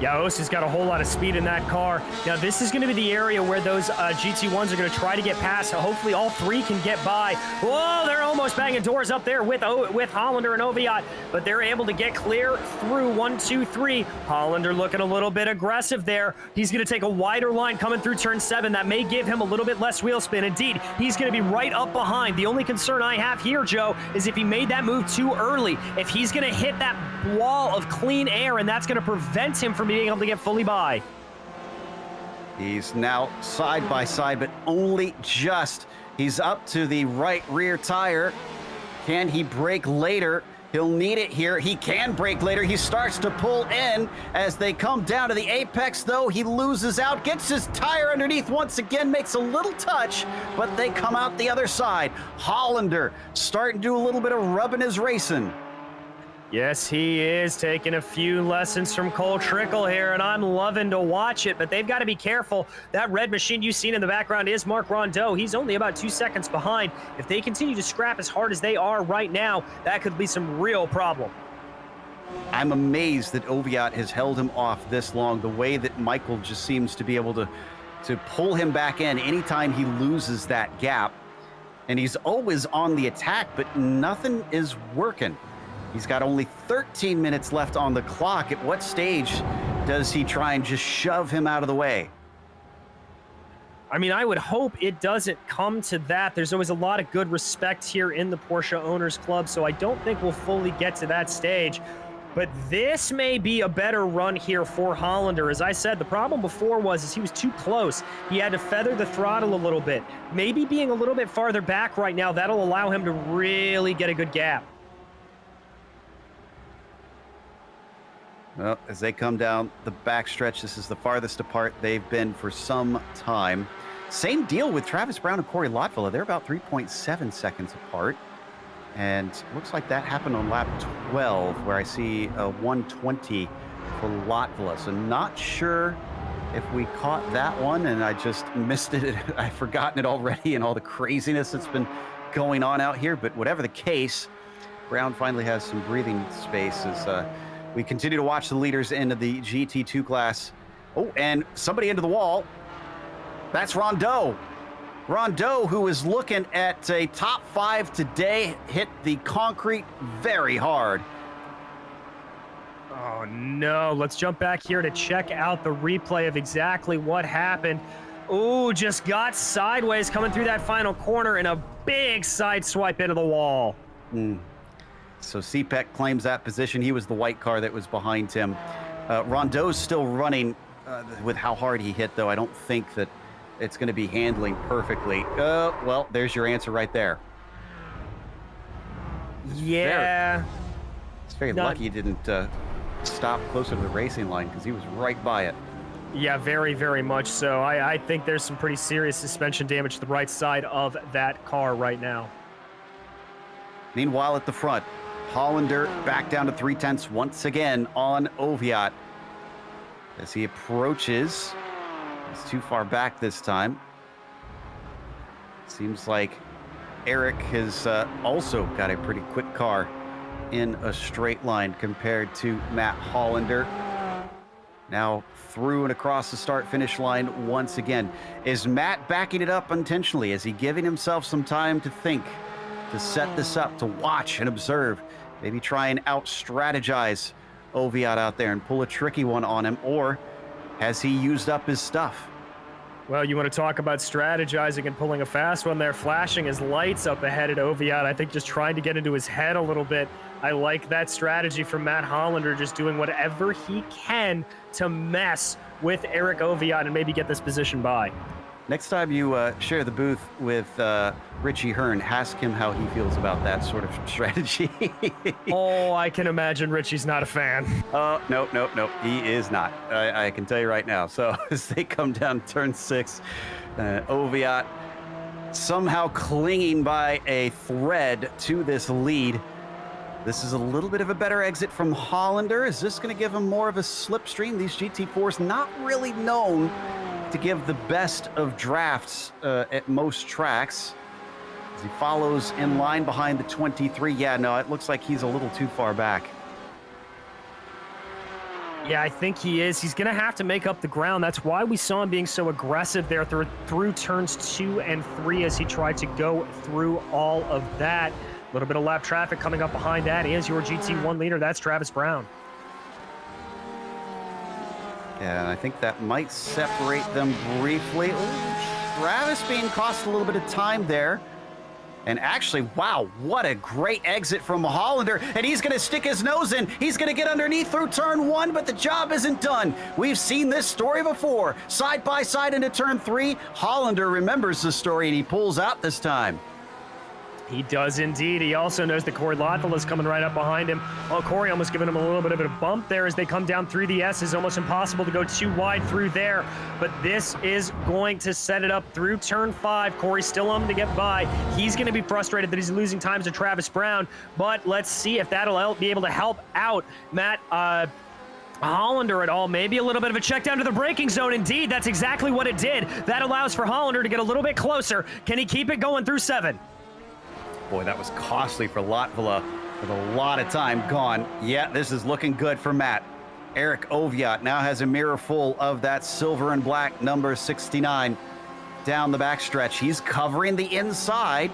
Yeah, Ost has got a whole lot of speed in that car. Now, this is going to be the area where those GT1s are going to try to get past. So hopefully all three can get by. Whoa, they're almost banging doors up there with Hollander and Oviatt, but they're able to get clear through 1, 2, 3. Hollander looking a little bit aggressive there. He's going to take a wider line coming through turn 7. That may give him a little bit less wheel spin. Indeed, he's going to be right up behind. The only concern I have here, Joe, is if he made that move too early, if he's going to hit that wall of clean air, and that's going to prevent him from being able to get fully by. He's now side by side, but only just. He's up to the right rear tire. Can he brake later? He'll need it here. He can brake later. He starts to pull in as they come down to the apex, though. He loses out, gets his tire underneath once again, makes a little touch, but they come out the other side. Hollander starting to do a little bit of rubbing his racing. Yes, he is taking a few lessons from Cole Trickle here, and I'm loving to watch it, but they've got to be careful. That red machine you've seen in the background is Marc Rondeau. He's only about 2 seconds behind. If they continue to scrap as hard as they are right now, that could be some real problem. I'm amazed that Oviatt has held him off this long. The way that Michael just seems to be able to pull him back in anytime he loses that gap. And he's always on the attack, but nothing is working. He's got only 13 minutes left on the clock. At what stage does he try and just shove him out of the way? I mean, I would hope it doesn't come to that. There's always a lot of good respect here in the Porsche Owners Club, so I don't think we'll fully get to that stage. But this may be a better run here for Hollander. As I said, the problem before was he was too close. He had to feather the throttle a little bit. Maybe being a little bit farther back right now, that'll allow him to really get a good gap. Well, as they come down the backstretch, this is the farthest apart they've been for some time. Same deal with Travis Brown and Corey Lotvilla. They're about 3.7 seconds apart. And looks like that happened on lap 12, where I see a 120 for Lotvilla. So not sure if we caught that one, and I just missed it. I've forgotten it already and all the craziness that's been going on out here. But whatever the case, Brown finally has some breathing space as we continue to watch the leaders into the GT2 class. Oh, and somebody into the wall. That's Rondeau. Rondeau, who is looking at a top 5 today, hit the concrete very hard. Oh, no. Let's jump back here to check out the replay of exactly what happened. Ooh, just got sideways coming through that final corner and a big side swipe into the wall. So CPEC claims that position. He was the white car that was behind him. Rondeau's still running with how hard he hit, though. I don't think that it's going to be handling perfectly. Well, there's your answer right there. Yeah. It's very lucky he didn't stop closer to the racing line, because he was right by it. Yeah, very, very much so. I think there's some pretty serious suspension damage to the right side of that car right now. Meanwhile, at the front, Hollander back down to 3/10 once again on Oviatt. As he approaches, he's too far back this time. Seems like Eric has also got a pretty quick car in a straight line compared to Matt Hollander. Now through and across the start-finish line once again. Is Matt backing it up intentionally? Is he giving himself some time to think, to set this up, to watch and observe, maybe try and out-strategize Oviatt out there and pull a tricky one on him? Or has he used up his stuff? Well, you want to talk about strategizing and pulling a fast one there, flashing his lights up ahead at Oviatt. I think just trying to get into his head a little bit. I like that strategy from Matt Hollander, just doing whatever he can to mess with Eric Oviatt and maybe get this position by. Next time you share the booth with Richie Hearn, ask him how he feels about that sort of strategy. Oh, I can imagine Richie's not a fan. Nope. He is not. I can tell you right now. So as they come down turn 6, Oviatt somehow clinging by a thread to this lead. This is a little bit of a better exit from Hollander. Is this going to give him more of a slipstream? These GT4s not really known to give the best of drafts at most tracks. As he follows in line behind the 23. Yeah, no, it looks like he's a little too far back. Yeah, I think he is. He's going to have to make up the ground. That's why we saw him being so aggressive there through turns 2 and 3 as he tried to go through all of that. A little bit of lap traffic coming up behind that is your GT1 leader. That's Travis Brown. Yeah, I think that might separate them briefly. Ooh, Travis being cost a little bit of time there. And actually, wow, what a great exit from Hollander. And he's going to stick his nose in. He's going to get underneath through turn 1, but the job isn't done. We've seen this story before. Side by side into turn 3. Hollander remembers the story and he pulls out this time. He does indeed. He also knows that Corey Lothel is coming right up behind him. Oh, Corey almost giving him a little bit of a bump there as they come down through the S. It's almost impossible to go too wide through there. But this is going to set it up through turn 5. Corey still on to get by. He's going to be frustrated that he's losing times to Travis Brown. But let's see if that'll be able to help out Matt Hollander at all. Maybe a little bit of a check down to the braking zone. Indeed, that's exactly what it did. That allows for Hollander to get a little bit closer. Can he keep it going through 7? Boy, that was costly for Latvala with a lot of time gone. Yeah, this is looking good for Matt. Eric Oviatt now has a mirror full of that silver and black number 69 down the backstretch. He's covering the inside.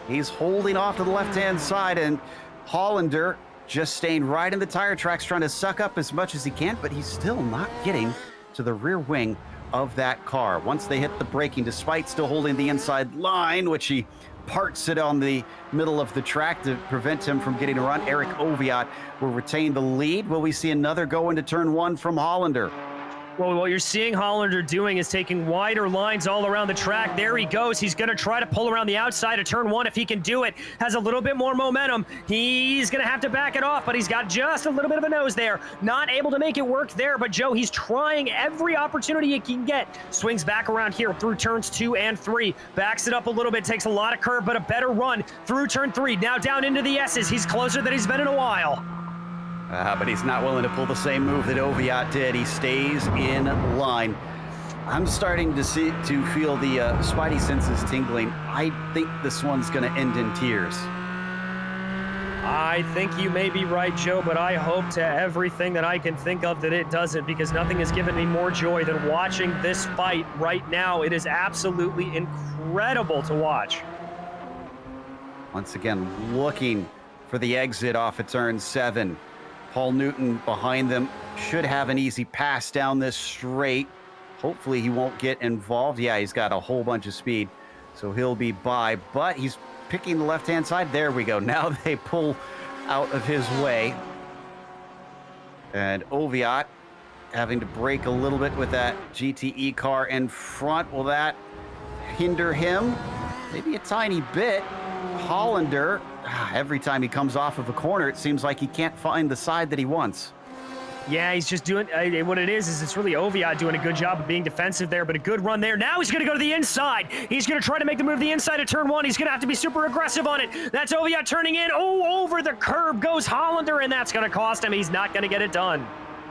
He's holding off to the left-hand side, and Hollander just staying right in the tire tracks, trying to suck up as much as he can, but he's still not getting to the rear wing of that car. Once they hit the braking, despite still holding the inside line, which he parts it on the middle of the track to prevent him from getting a run. Eric Oviatt will retain the lead. Will we see another go into turn 1 from Hollander? Well, what you're seeing Hollander doing is taking wider lines all around the track. There he goes. He's going to try to pull around the outside of turn 1 if he can do it. Has a little bit more momentum. He's going to have to back it off, but he's got just a little bit of a nose there. Not able to make it work there, but Joe, he's trying every opportunity he can get. Swings back around here through turns 2 and 3. Backs it up a little bit, takes a lot of curve, but a better run through turn 3. Now down into the S's. He's closer than he's been in a while. But he's not willing to pull the same move that Oviatt did. He stays in line. I'm starting to feel the spidey senses tingling. I think this one's going to end in tears. I think you may be right, Joe, but I hope to everything that I can think of that it doesn't, because nothing has given me more joy than watching this fight right now. It is absolutely incredible to watch. Once again, looking for the exit off of turn 7. Paul Newton behind them should have an easy pass down this straight. Hopefully he won't get involved. Yeah, he's got a whole bunch of speed, so he'll be by, but he's picking the left-hand side. There we go. Now they pull out of his way. And Oviatt having to brake a little bit with that GTE car in front. Will that hinder him? Maybe a tiny bit. Hollander, every time he comes off of a corner, it seems like he can't find the side that he wants. Yeah, he's just doing, what it is it's really Oviatt doing a good job of being defensive there, but a good run there. Now he's going to go to the inside. He's going to try to make the move to the inside of turn 1. He's going to have to be super aggressive on it. That's Oviatt turning in. Oh, over the curb goes Hollander, and that's going to cost him. He's not going to get it done.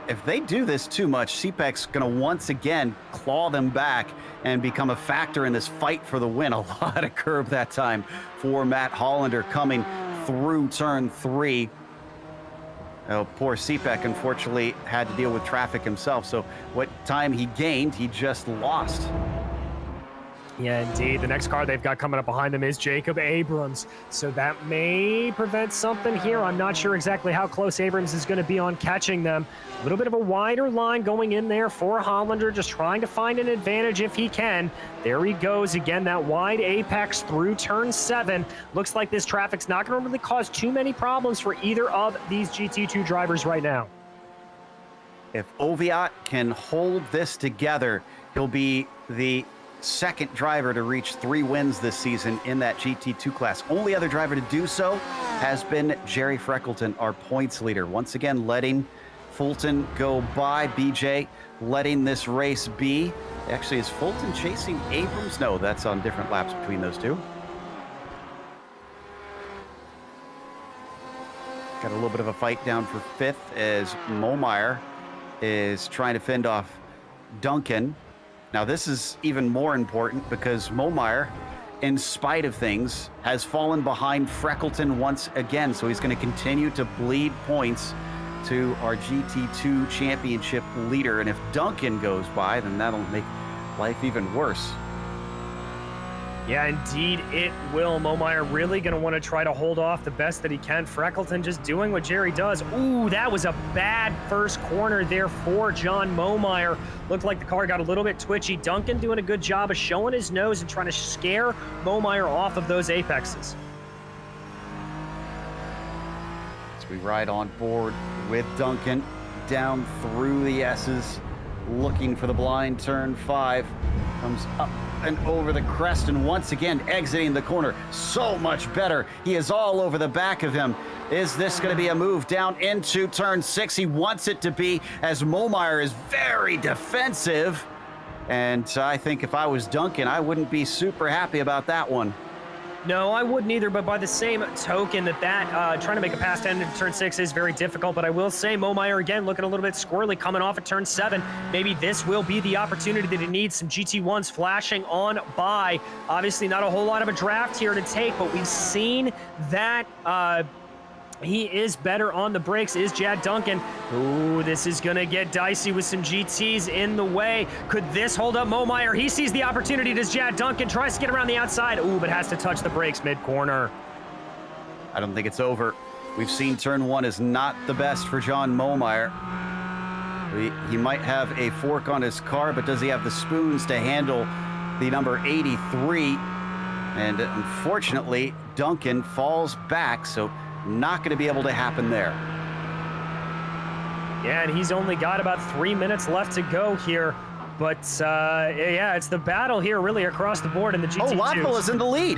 If they do this too much, CPEC's going to once again claw them back and become a factor in this fight for the win. A lot of curb that time for Matt Hollander coming through turn 3. Oh, poor CPEC, unfortunately, had to deal with traffic himself. So what time he gained, he just lost. Yeah, indeed. The next car they've got coming up behind them is Jacob Abrams. So that may prevent something here. I'm not sure exactly how close Abrams is going to be on catching them. A little bit of a wider line going in there for Hollander, just trying to find an advantage if he can. There he goes again, that wide apex through turn 7. Looks like this traffic's not going to really cause too many problems for either of these GT2 drivers right now. If Oviatt can hold this together, he'll be the second driver to reach 3 wins this season in that GT2 class. Only other driver to do so has been Jerry Freckleton, our points leader. Once again, letting Fulton go by. BJ letting this race be. Actually, is Fulton chasing Abrams? No, that's on different laps between those two. Got a little bit of a fight down for 5th as Momeyer is trying to fend off Duncan. Now, this is even more important because Momeyer, in spite of things, has fallen behind Freckleton once again. So he's going to continue to bleed points to our GT2 championship leader. And if Duncan goes by, then that'll make life even worse. Yeah, indeed it will. Momeyer really going to want to try to hold off the best that he can. Freckleton just doing what Jerry does. Ooh, that was a bad first corner there for John Momeyer. Looked like the car got a little bit twitchy. Duncan doing a good job of showing his nose and trying to scare Momeyer off of those apexes. As we ride on board with Duncan down through the S's, looking for the blind turn 5. Comes up and over the crest and once again exiting the corner. So much better. He is all over the back of him. Is this going to be a move down into turn 6? He wants it to be, as Momeyer is very defensive. And I think if I was Duncan, I wouldn't be super happy about that one. No, I wouldn't either, but by the same token that trying to make a pass down into turn 6 is very difficult. But I will say Momeyer again looking a little bit squirrely coming off at turn 7. Maybe this will be the opportunity that he needs. Some GT1s flashing on by. Obviously not a whole lot of a draft here to take, but we've seen that he is better on the brakes, is Jad Duncan. Ooh, this is going to get dicey with some GTs in the way. Could this hold up Momeyer? He sees the opportunity. Does Jad Duncan tries to get around the outside? Ooh, but has to touch the brakes mid-corner. I don't think it's over. We've seen turn 1 is not the best for John Momeyer. He might have a fork on his car, but does he have the spoons to handle the number 83? And unfortunately, Duncan falls back, so not going to be able to happen there. Yeah, and he's only got about 3 minutes left to go here. But, yeah, it's the battle here really across the board in the GT2. Oh, Lotvilla's in the lead.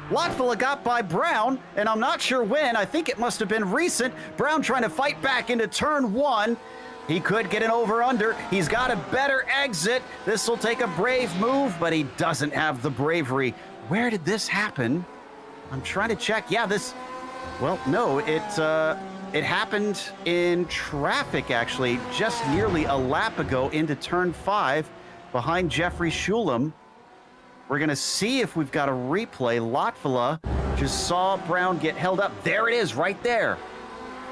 Lotvilla got by Brown, and I'm not sure when. I think it must have been recent. Brown trying to fight back into turn 1. He could get an over-under. He's got a better exit. This will take a brave move, but he doesn't have the bravery. Where did this happen? I'm trying to check. Yeah, this... Well, no, it happened in traffic, actually, just nearly a lap ago into turn 5 behind Jeffrey Shulam. We're going to see if we've got a replay. Lotvilla just saw Brown get held up. There it is, right there.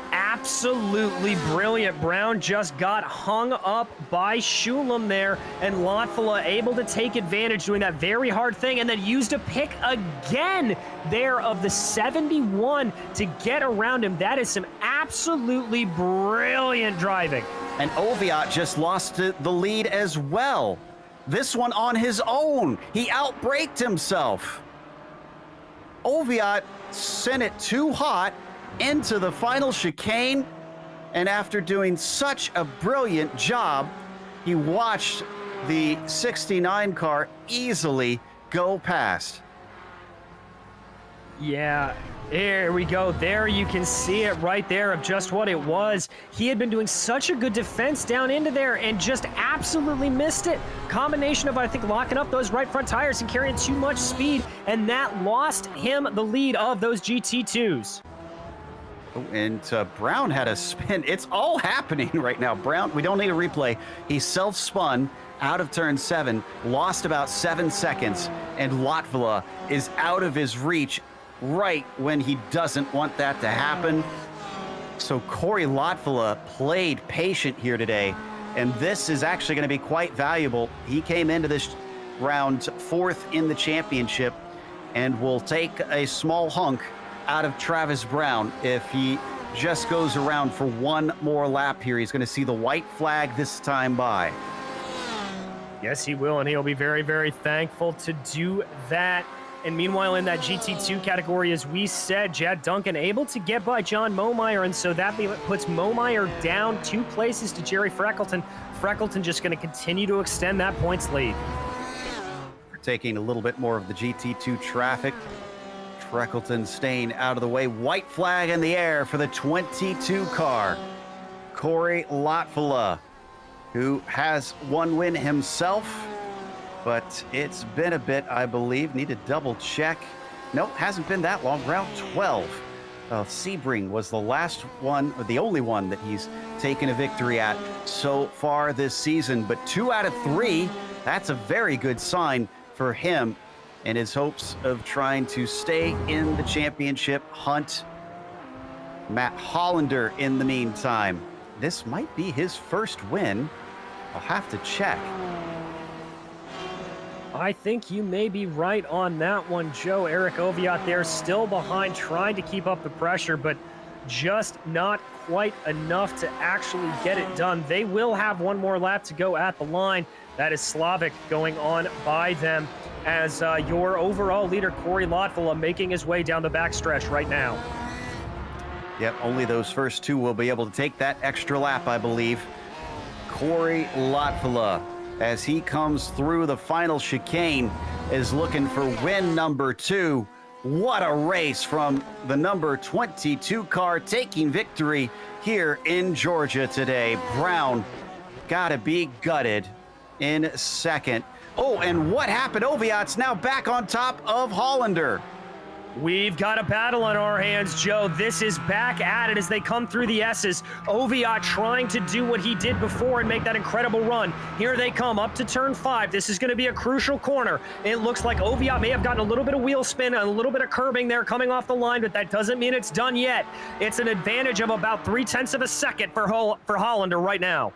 Absolutely brilliant. Brown just got hung up by Shulam there, and Lotvilla able to take advantage, doing that very hard thing, and then used a pick again there of the 71 to get around him. That is some absolutely brilliant driving. And Oviatt just lost the lead as well. This one on his own. He outbraked himself. Oviatt sent it too hot into the final chicane, and after doing such a brilliant job, he watched the 69 car easily go past. Yeah, there we go. There you can see it right there of just what it was. He had been doing such a good defense down into there and just absolutely missed it. Combination of, I think, locking up those right front tires and carrying too much speed, and that lost him the lead of those GT2s. And Brown had a spin. It's all happening right now. Brown, we don't need a replay. He self-spun out of turn 7, lost about 7 seconds, and Lotvilla is out of his reach right when he doesn't want that to happen. So Corey Lotvilla played patient here today, and this is actually going to be quite valuable. He came into this round 4th in the championship and will take a small hunk out of Travis Brown if he just goes around for one more lap here. He's going to see the white flag this time by. Yes, he will, and he'll be very, very thankful to do that. And meanwhile, in that GT2 category, as we said, Jad Duncan able to get by John Momeyer, and so that puts Momeyer down 2 places to Jerry Freckleton. Freckleton just going to continue to extend that points lead. Taking a little bit more of the GT2 traffic. Freckleton staying out of the way. White flag in the air for the 22 car. Corey Lotfula, who has one win himself, but it's been a bit, I believe. Need to double check. Nope, hasn't been that long. Round 12. Sebring was the last one, or the only one that he's taken a victory at so far this season. But 2 out of 3, that's a very good sign for him and his hopes of trying to stay in the championship hunt. Matt Hollander, in the meantime, this might be his first win. I'll have to check. I think you may be right on that one, Joe. Eric Oviatt there still behind, trying to keep up the pressure, but just not quite enough to actually get it done. They will have one more lap to go at the line. That is Slavic going on by them as your overall leader, Corey Lotfula, making his way down the backstretch right now. Yep, only those first 2 will be able to take that extra lap, I believe. Corey Lotfula, as he comes through the final chicane, is looking for win number 2. What a race from the number 22 car, taking victory here in Georgia today. Brown gotta be gutted in second. Oh, and what happened? Oviatt's now back on top of Hollander. We've got a battle on our hands, Joe. This is back at it as they come through the S's. Oviatt trying to do what he did before and make that incredible run. Here they come up to turn 5. This is going to be a crucial corner. It looks like Oviatt may have gotten a little bit of wheel spin and a little bit of curbing there coming off the line, but that doesn't mean it's done yet. It's an advantage of about 0.3 of a second for Hollander right now.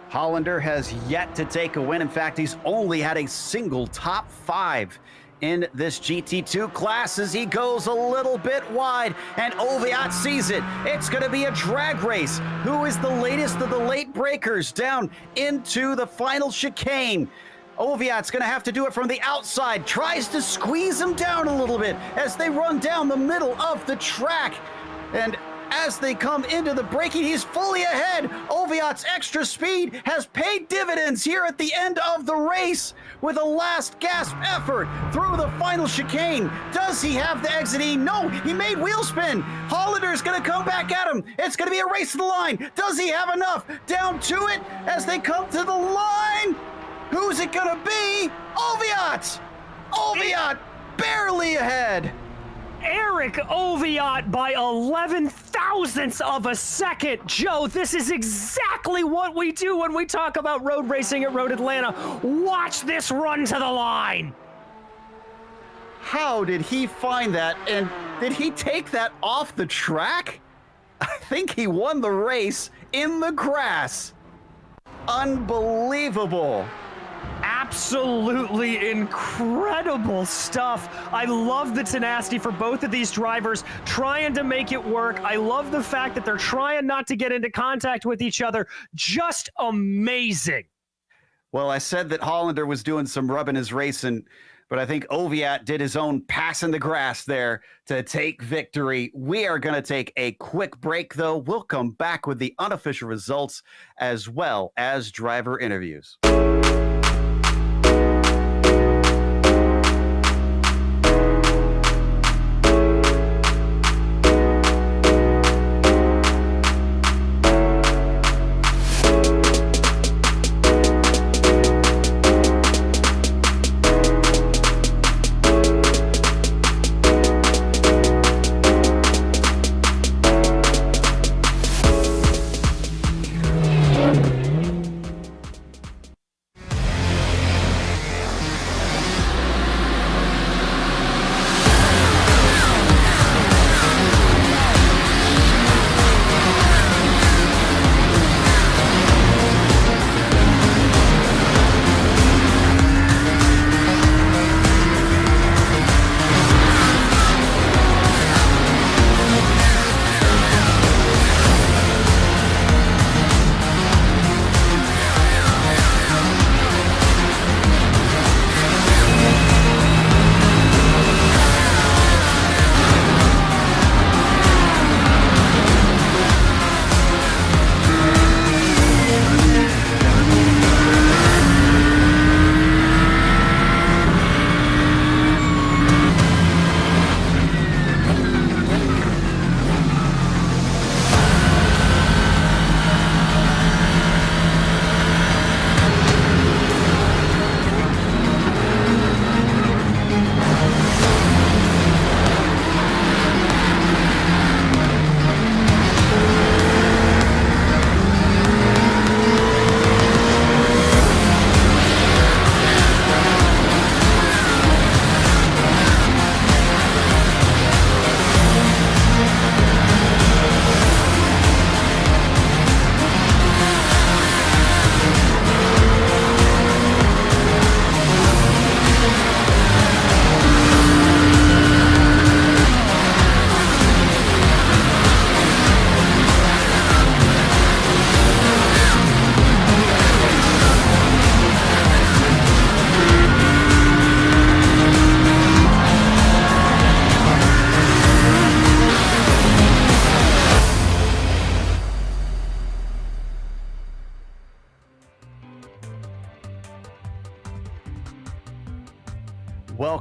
Hollander has yet to take a win. In fact, he's only had a single top 5 in this GT2 class as he goes a little bit wide, and Oviatt sees it. It's going to be a drag race. Who is the latest of the late breakers down into the final chicane? Oviatt's going to have to do it from the outside, tries to squeeze him down a little bit as they run down the middle of the track. And as they come into the braking, he's fully ahead. Oviatt's extra speed has paid dividends here at the end of the race with a last gasp effort through the final chicane. Does he have the exiting? No, he made wheel spin. Hollander's going to come back at him. It's going to be a race to the line. Does he have enough? Down to it as they come to the line. Who's it going to be? Oviatt! Oviatt barely ahead. Eric Oviatt by 11 thousandths of a second. Joe, this is exactly what we do when we talk about road racing at Road Atlanta. Watch this run to the line. How did he find that? And did he take that off the track? I think he won the race in the grass. Unbelievable. Absolutely incredible stuff. I love the tenacity for both of these drivers trying to make it work. I love the fact that they're trying not to get into contact with each other. Just amazing. Well, I said that Hollander was doing some rubbing his racing, but I think Oviatt did his own pass in the grass there to take victory. We are going to take a quick break, though. We'll come back with the unofficial results as well as driver interviews.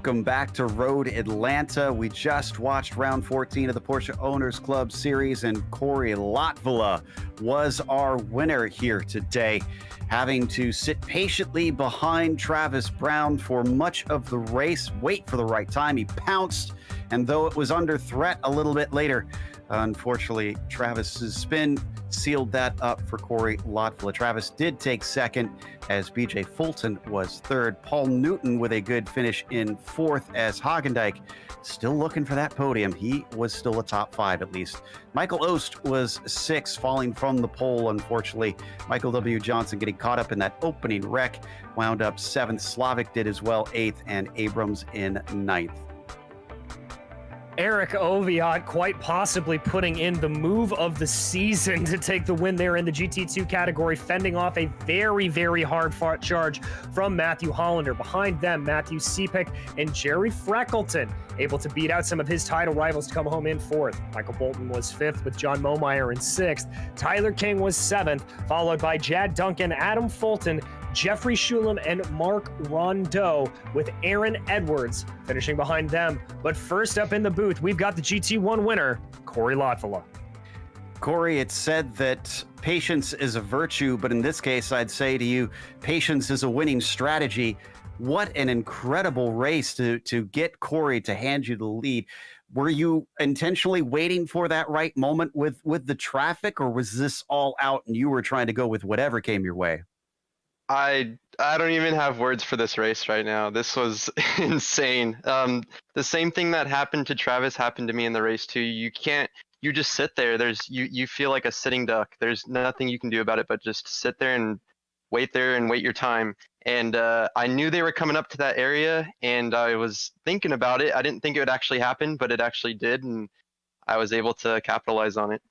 welcome back to Road Atlanta. We just watched round 14 of the Porsche Owners Club Series, and Corey Latvala was our winner here today, having to sit patiently behind Travis Brown for much of the race, wait for the right time. He pounced, and though it was under threat a little bit later, unfortunately, Travis's spin sealed that up for Corey Latvala. Travis did take second as BJ Fulton was third. Paul Newton with a good finish in fourth as Hagendijk still looking for that podium. He was still a top five at least. Michael Ost was sixth, falling from the pole, unfortunately. Michael W. Johnson getting caught up in that opening wreck, wound up seventh. Slavic did as well, eighth, and Abrams in ninth. Eric Oviatt quite possibly putting in the move of the season to take the win there in the GT2 category, fending off a very, very hard-fought charge from Matthew Hollander. Behind them, Matthew Sepik and Jerry Freckleton able to beat out some of his title rivals to come home in fourth. Michael Bolton was fifth with John Momeyer in sixth. Tyler King was seventh, followed by Jad Duncan, Adam Fulton, Jeffrey Shulam, and Mark Rondeau, with Aaron Edwards finishing behind them. But first up in the booth, we've got the GT1 winner, Corey Latvala. Corey, it's said that patience is a virtue, but in this case, I'd say to you, patience is a winning strategy. What an incredible race to get Corey to hand you the lead. Were you intentionally waiting for that right moment with the traffic, or was this all out and you were trying to go with whatever came your way? I don't even have words for this race right now. This was insane. The same thing that happened to Travis happened to me in the race too. You just sit there. You feel like a sitting duck. There's nothing you can do about it but just sit there and wait your time. And I knew they were coming up to that area, and I was thinking about it. I didn't think it would actually happen, but it actually did, and I was able to capitalize on it.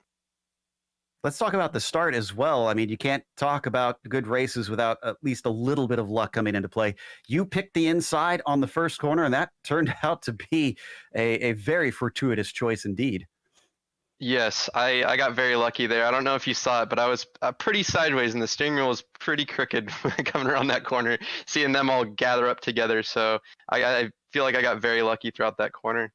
Let's talk about the start as well. I mean, you can't talk about good races without at least a little bit of luck coming into play. You picked the inside on the first corner, and that turned out to be a very fortuitous choice indeed. Yes, I got very lucky there. I don't know if you saw it, but I was pretty sideways, and the steering wheel was pretty crooked coming around that corner, seeing them all gather up together. So I feel like I got very lucky throughout that corner.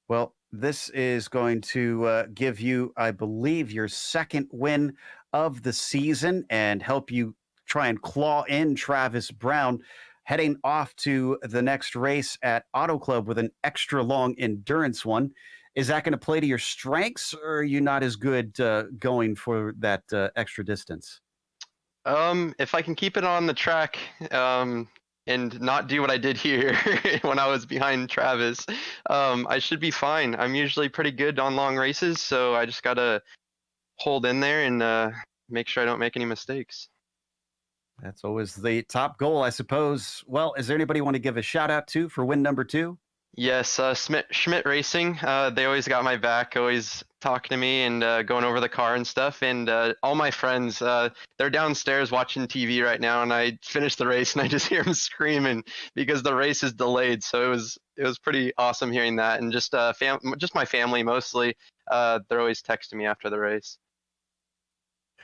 Well, this is going to give you, I believe, your second win of the season and help you try and claw in Travis Brown, heading off to the next race at Auto Club with an extra long endurance one. Is that going to play to your strengths, or are you not as good going for that extra distance? If I can keep it on the track, and not do what I did here when I was behind Travis, I should be fine. I'm usually pretty good on long races, so I just gotta hold in there and make sure I don't make any mistakes. That's always the top goal, I suppose. Well, is there anybody you want to give a shout out to for win number 2? Yes, Schmidt Racing. They always got my back, always talking to me and going over the car and stuff. And all my friends, they're downstairs watching TV right now, and I finished the race and I just hear them screaming because the race is delayed. So it was pretty awesome hearing that. And just my family mostly, they're always texting me after the race.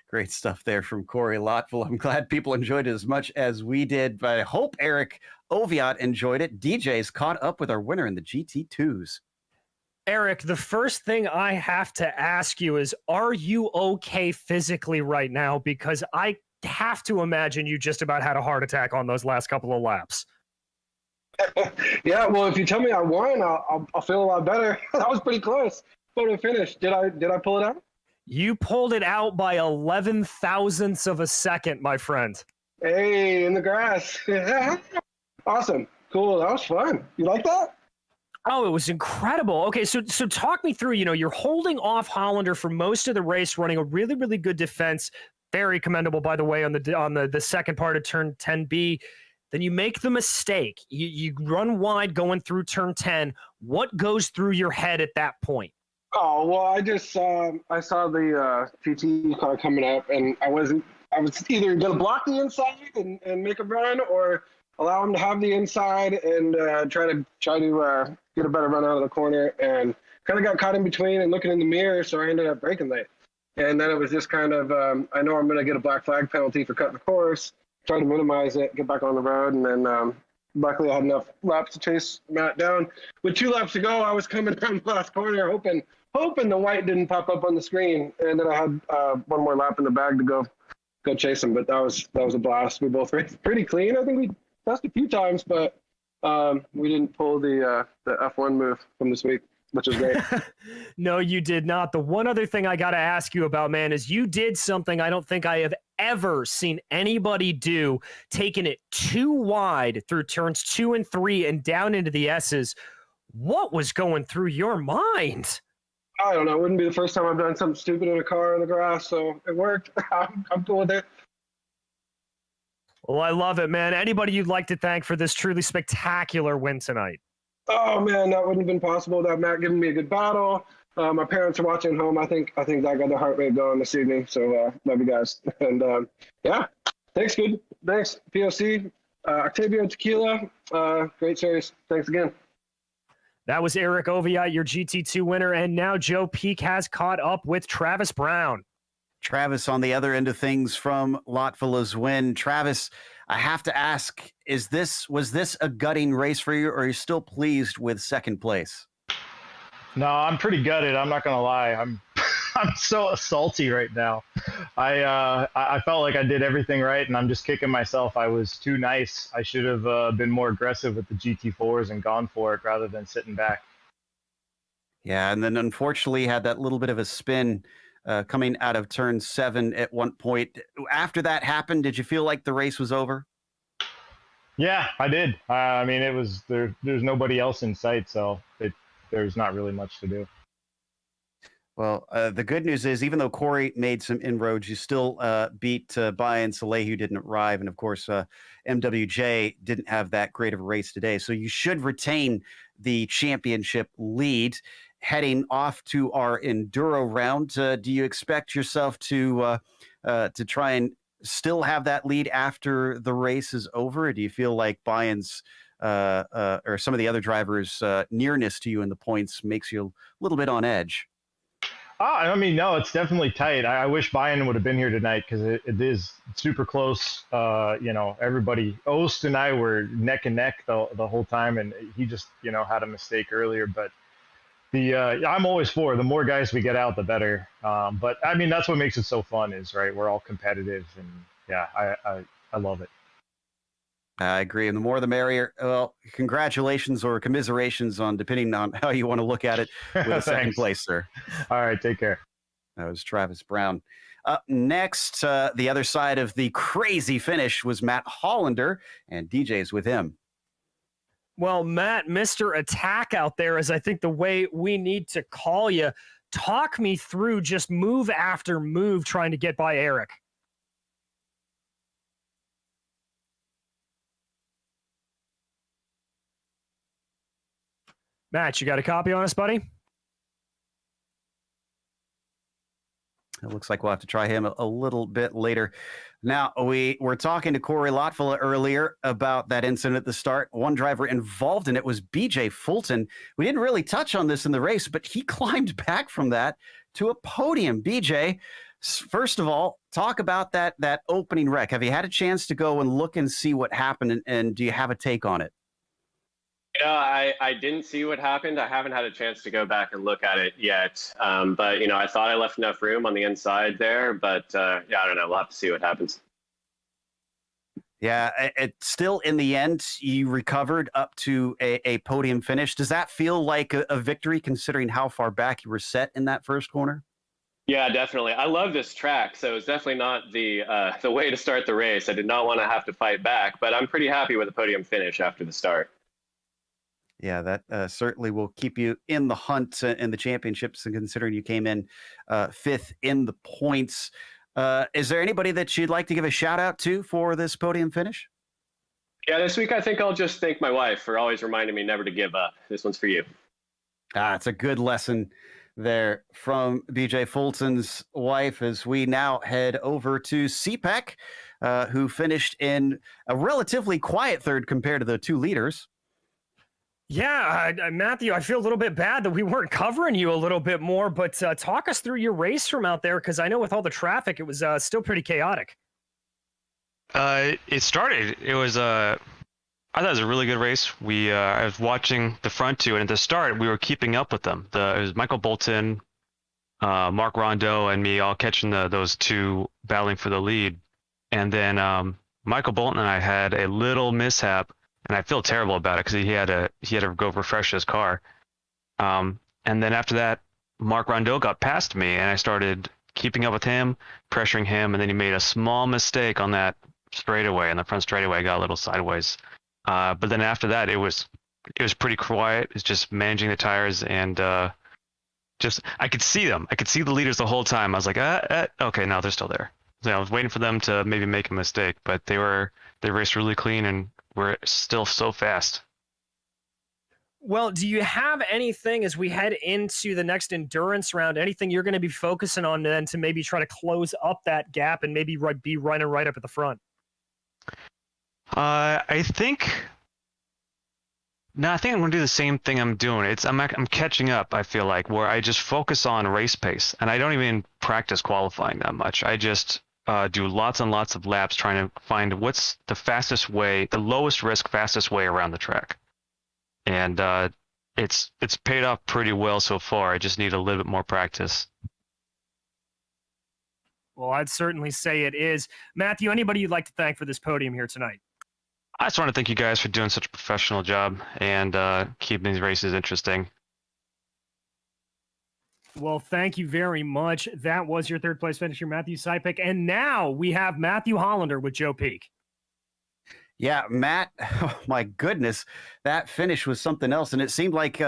Great stuff there from Corey Latvala. I'm glad people enjoyed it as much as we did, but I hope Eric Oviatt enjoyed it. DJ's caught up with our winner in the GT2s. Eric, the first thing I have to ask you is, are you okay physically right now? Because I have to imagine you just about had a heart attack on those last couple of laps. Yeah, well, if you tell me I won, I'll feel a lot better. That was pretty close. Photo finish. Did I pull it out? You pulled it out by 11 thousandths of a second, my friend. Hey, in the grass. Awesome. Cool. That was fun. You like that? Oh, it was incredible. Okay, so talk me through, you're holding off Hollander for most of the race, running a really, really good defense. Very commendable, by the way, on the second part of turn 10B. Then you make the mistake. You run wide going through turn 10. What goes through your head at that point? Oh, well, I saw the GT car coming up, and I was either going to block the inside and make a run, or allow him to have the inside and try to get a better run out of the corner, and kind of got caught in between and looking in the mirror, so I ended up braking late. And then it was just kind of, I know I'm going to get a black flag penalty for cutting the course, try to minimize it, get back on the road, and then luckily I had enough laps to chase Matt down. With 2 laps to go, I was coming around the last corner, hoping the white didn't pop up on the screen, and then I had 1 more lap in the bag to go chase him. But that was a blast. We both raced pretty clean. I think we passed a few times, but we didn't pull the F1 move from this week, which is great. No, you did not. The one other thing I got to ask you about, man, is you did something I don't think I have ever seen anybody do, taking it too wide through turns 2 and 3 and down into the S's. What was going through your mind? I don't know. It wouldn't be the first time I've done something stupid in a car in the grass, so it worked. I'm cool with it. Well, I love it, man. Anybody you'd like to thank for this truly spectacular win tonight? Oh man, that wouldn't have been possible without Matt giving me a good battle. My parents are watching at home. I think that got the heart rate going this evening. So love you guys. And yeah, thanks, good. Thanks, POC, Octavio Tequila. Great series. Thanks again. That was Eric Oviatt, your GT2 winner, and now Joe Peak has caught up with Travis Brown. Travis on the other end of things from Lotvilla's win. Travis, I have to ask, was this a gutting race for you, or are you still pleased with second place? No, I'm pretty gutted. I'm not gonna lie. I'm so salty right now. I felt like I did everything right, and I'm just kicking myself. I was too nice. I should have been more aggressive with the GT4s and gone for it rather than sitting back. Yeah, and then unfortunately had that little bit of a spin coming out of turn 7 at one point. After that happened, did you feel like the race was over? Yeah, I did. I mean, it was there's nobody else in sight, so there's not really much to do. Well, the good news is, even though Corey made some inroads, you still beat Bayan Saleh, who didn't arrive. And of course, MWJ didn't have that great of a race today. So you should retain the championship lead. Heading off to our enduro round, do you expect yourself to try and still have that lead after the race is over? Or do you feel like Bayan's or some of the other drivers' nearness to you in the points makes you a little bit on edge? I mean, no, it's definitely tight. I wish Bayan would have been here tonight because it is super close. Everybody, Ost and I were neck and neck the whole time, and he just, had a mistake earlier. But I'm always for the more guys we get out, the better. But I mean, that's what makes it so fun is, right, we're all competitive, and yeah, I love it. I agree. And the more the merrier. Well, congratulations or commiserations on depending on how you want to look at it with a second place, sir. All right. Take care. That was Travis Brown. Up next, the other side of the crazy finish was Matt Hollander, and DJ's with him. Well, Matt, Mr. Attack out there is, I think, the way we need to call you. Talk me through just move after move trying to get by Eric. Matt, you got a copy on us, buddy? It looks like we'll have to try him a little bit later. Now, we were talking to Corey Lotvilla earlier about that incident at the start. One driver involved in it was BJ Fulton. We didn't really touch on this in the race, but he climbed back from that to a podium. BJ, first of all, talk about that opening wreck. Have you had a chance to go and look and see what happened, and do you have a take on it? Yeah, I didn't see what happened. I haven't had a chance to go back and look at it yet. But, I thought I left enough room on the inside there. But, yeah, I don't know. We'll have to see what happens. Yeah, it's still in the end, you recovered up to a podium finish. Does that feel like a victory considering how far back you were set in that first corner? Yeah, definitely. I love this track. So it's definitely not the way to start the race. I did not want to have to fight back. But I'm pretty happy with the podium finish after the start. Yeah, that certainly will keep you in the hunt in the championships, and considering you came in 5th in the points. Is there anybody that you'd like to give a shout out to for this podium finish? Yeah, this week I think I'll just thank my wife for always reminding me never to give up. This one's for you. It's a good lesson there from BJ Fulton's wife as we now head over to CPEC, who finished in a relatively quiet third compared to the two leaders. Yeah, Matthew, I feel a little bit bad that we weren't covering you a little bit more, but talk us through your race from out there, because I know with all the traffic, it was still pretty chaotic. It started. It was I thought it was a really good race. I was watching the front two, and at the start, we were keeping up with them. It was Michael Bolton, Mark Rondeau, and me all catching those two battling for the lead. And then Michael Bolton and I had a little mishap, and I feel terrible about it because he had to go refresh his car. And then after that, Mark Rondeau got past me, and I started keeping up with him, pressuring him, and then he made a small mistake on that straightaway, and the front straightaway got a little sideways. But then after that, it was pretty quiet. It's just managing the tires, and just I could see them. I could see the leaders the whole time. I was like, okay, no, they're still there. So I was waiting for them to maybe make a mistake, but they raced really clean and were still so fast. Well, do you have anything as we head into the next endurance round, anything you're going to be focusing on then to maybe try to close up that gap and maybe be running right up at the front? I think I'm going to do the same thing I'm doing. I'm catching up, I feel like, where I just focus on race pace, and I don't even practice qualifying that much. I just do lots and lots of laps trying to find what's the fastest way, the lowest risk, fastest way around the track. And it's paid off pretty well so far. I just need a little bit more practice. Well, I'd certainly say it is. Matthew, anybody you'd like to thank for this podium here tonight? I just want to thank you guys for doing such a professional job and keeping these races interesting. Well, thank you very much. That was your third place finisher, Matthew Sypik. And now we have Matthew Hollander with Joe Peak. Yeah, Matt, oh my goodness, that finish was something else. And it seemed like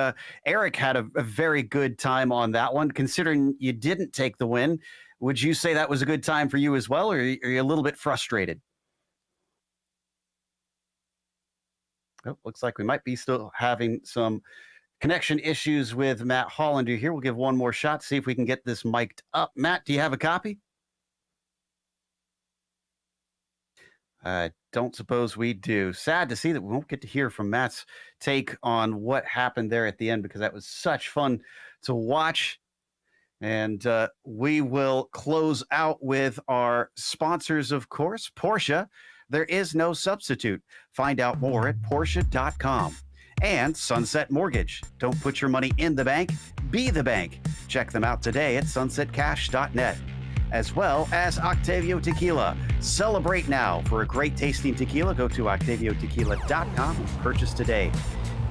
Eric had a very good time on that one. Considering you didn't take the win, would you say that was a good time for you as well, or are you a little bit frustrated? Oh, looks like we might be still having some connection issues with Matt Hollander here. We'll give one more shot, see if we can get this mic'd up. Matt, do you have a copy? I don't suppose we do. Sad to see that we won't get to hear from Matt's take on what happened there at the end, because that was such fun to watch. And we will close out with our sponsors, of course. Porsche, there is no substitute. Find out more at Porsche.com. And Sunset Mortgage. Don't put your money in the bank, be the bank. Check them out today at sunsetcash.net. As well as Octavio Tequila. Celebrate now. For a great tasting tequila, go to octaviotequila.com and purchase today.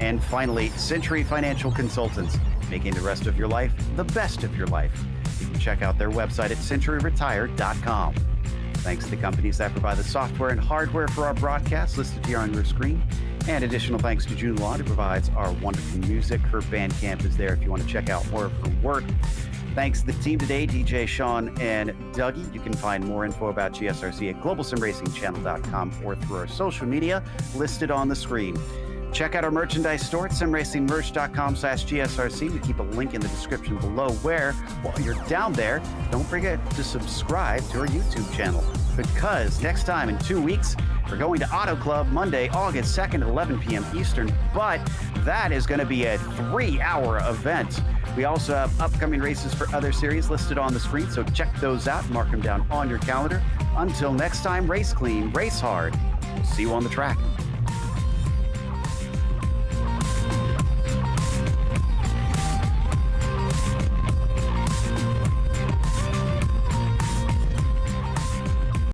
And finally, Century Financial Consultants, making the rest of your life the best of your life. You can check out their website at centuryretired.com. Thanks to the companies that provide the software and hardware for our broadcast listed here on your screen. And additional thanks to June Lawn, who provides our wonderful music. Her Bandcamp is there if you want to check out more of her work. Thanks to the team today, DJ Sean and Dougie. You can find more info about GSRC at globalsimracingchannel.com or through our social media listed on the screen. Check out our merchandise store at simracingmerch.com/GSRC. We keep a link in the description below where, while you're down there, don't forget to subscribe to our YouTube channel. Because next time in 2 weeks, we're going to Auto Club Monday, August 2nd at 11 p.m. Eastern, but that is going to be a 3-hour event. We also have upcoming races for other series listed on the screen, so check those out, mark them down on your calendar. Until next time, race clean, race hard. We'll see you on the track.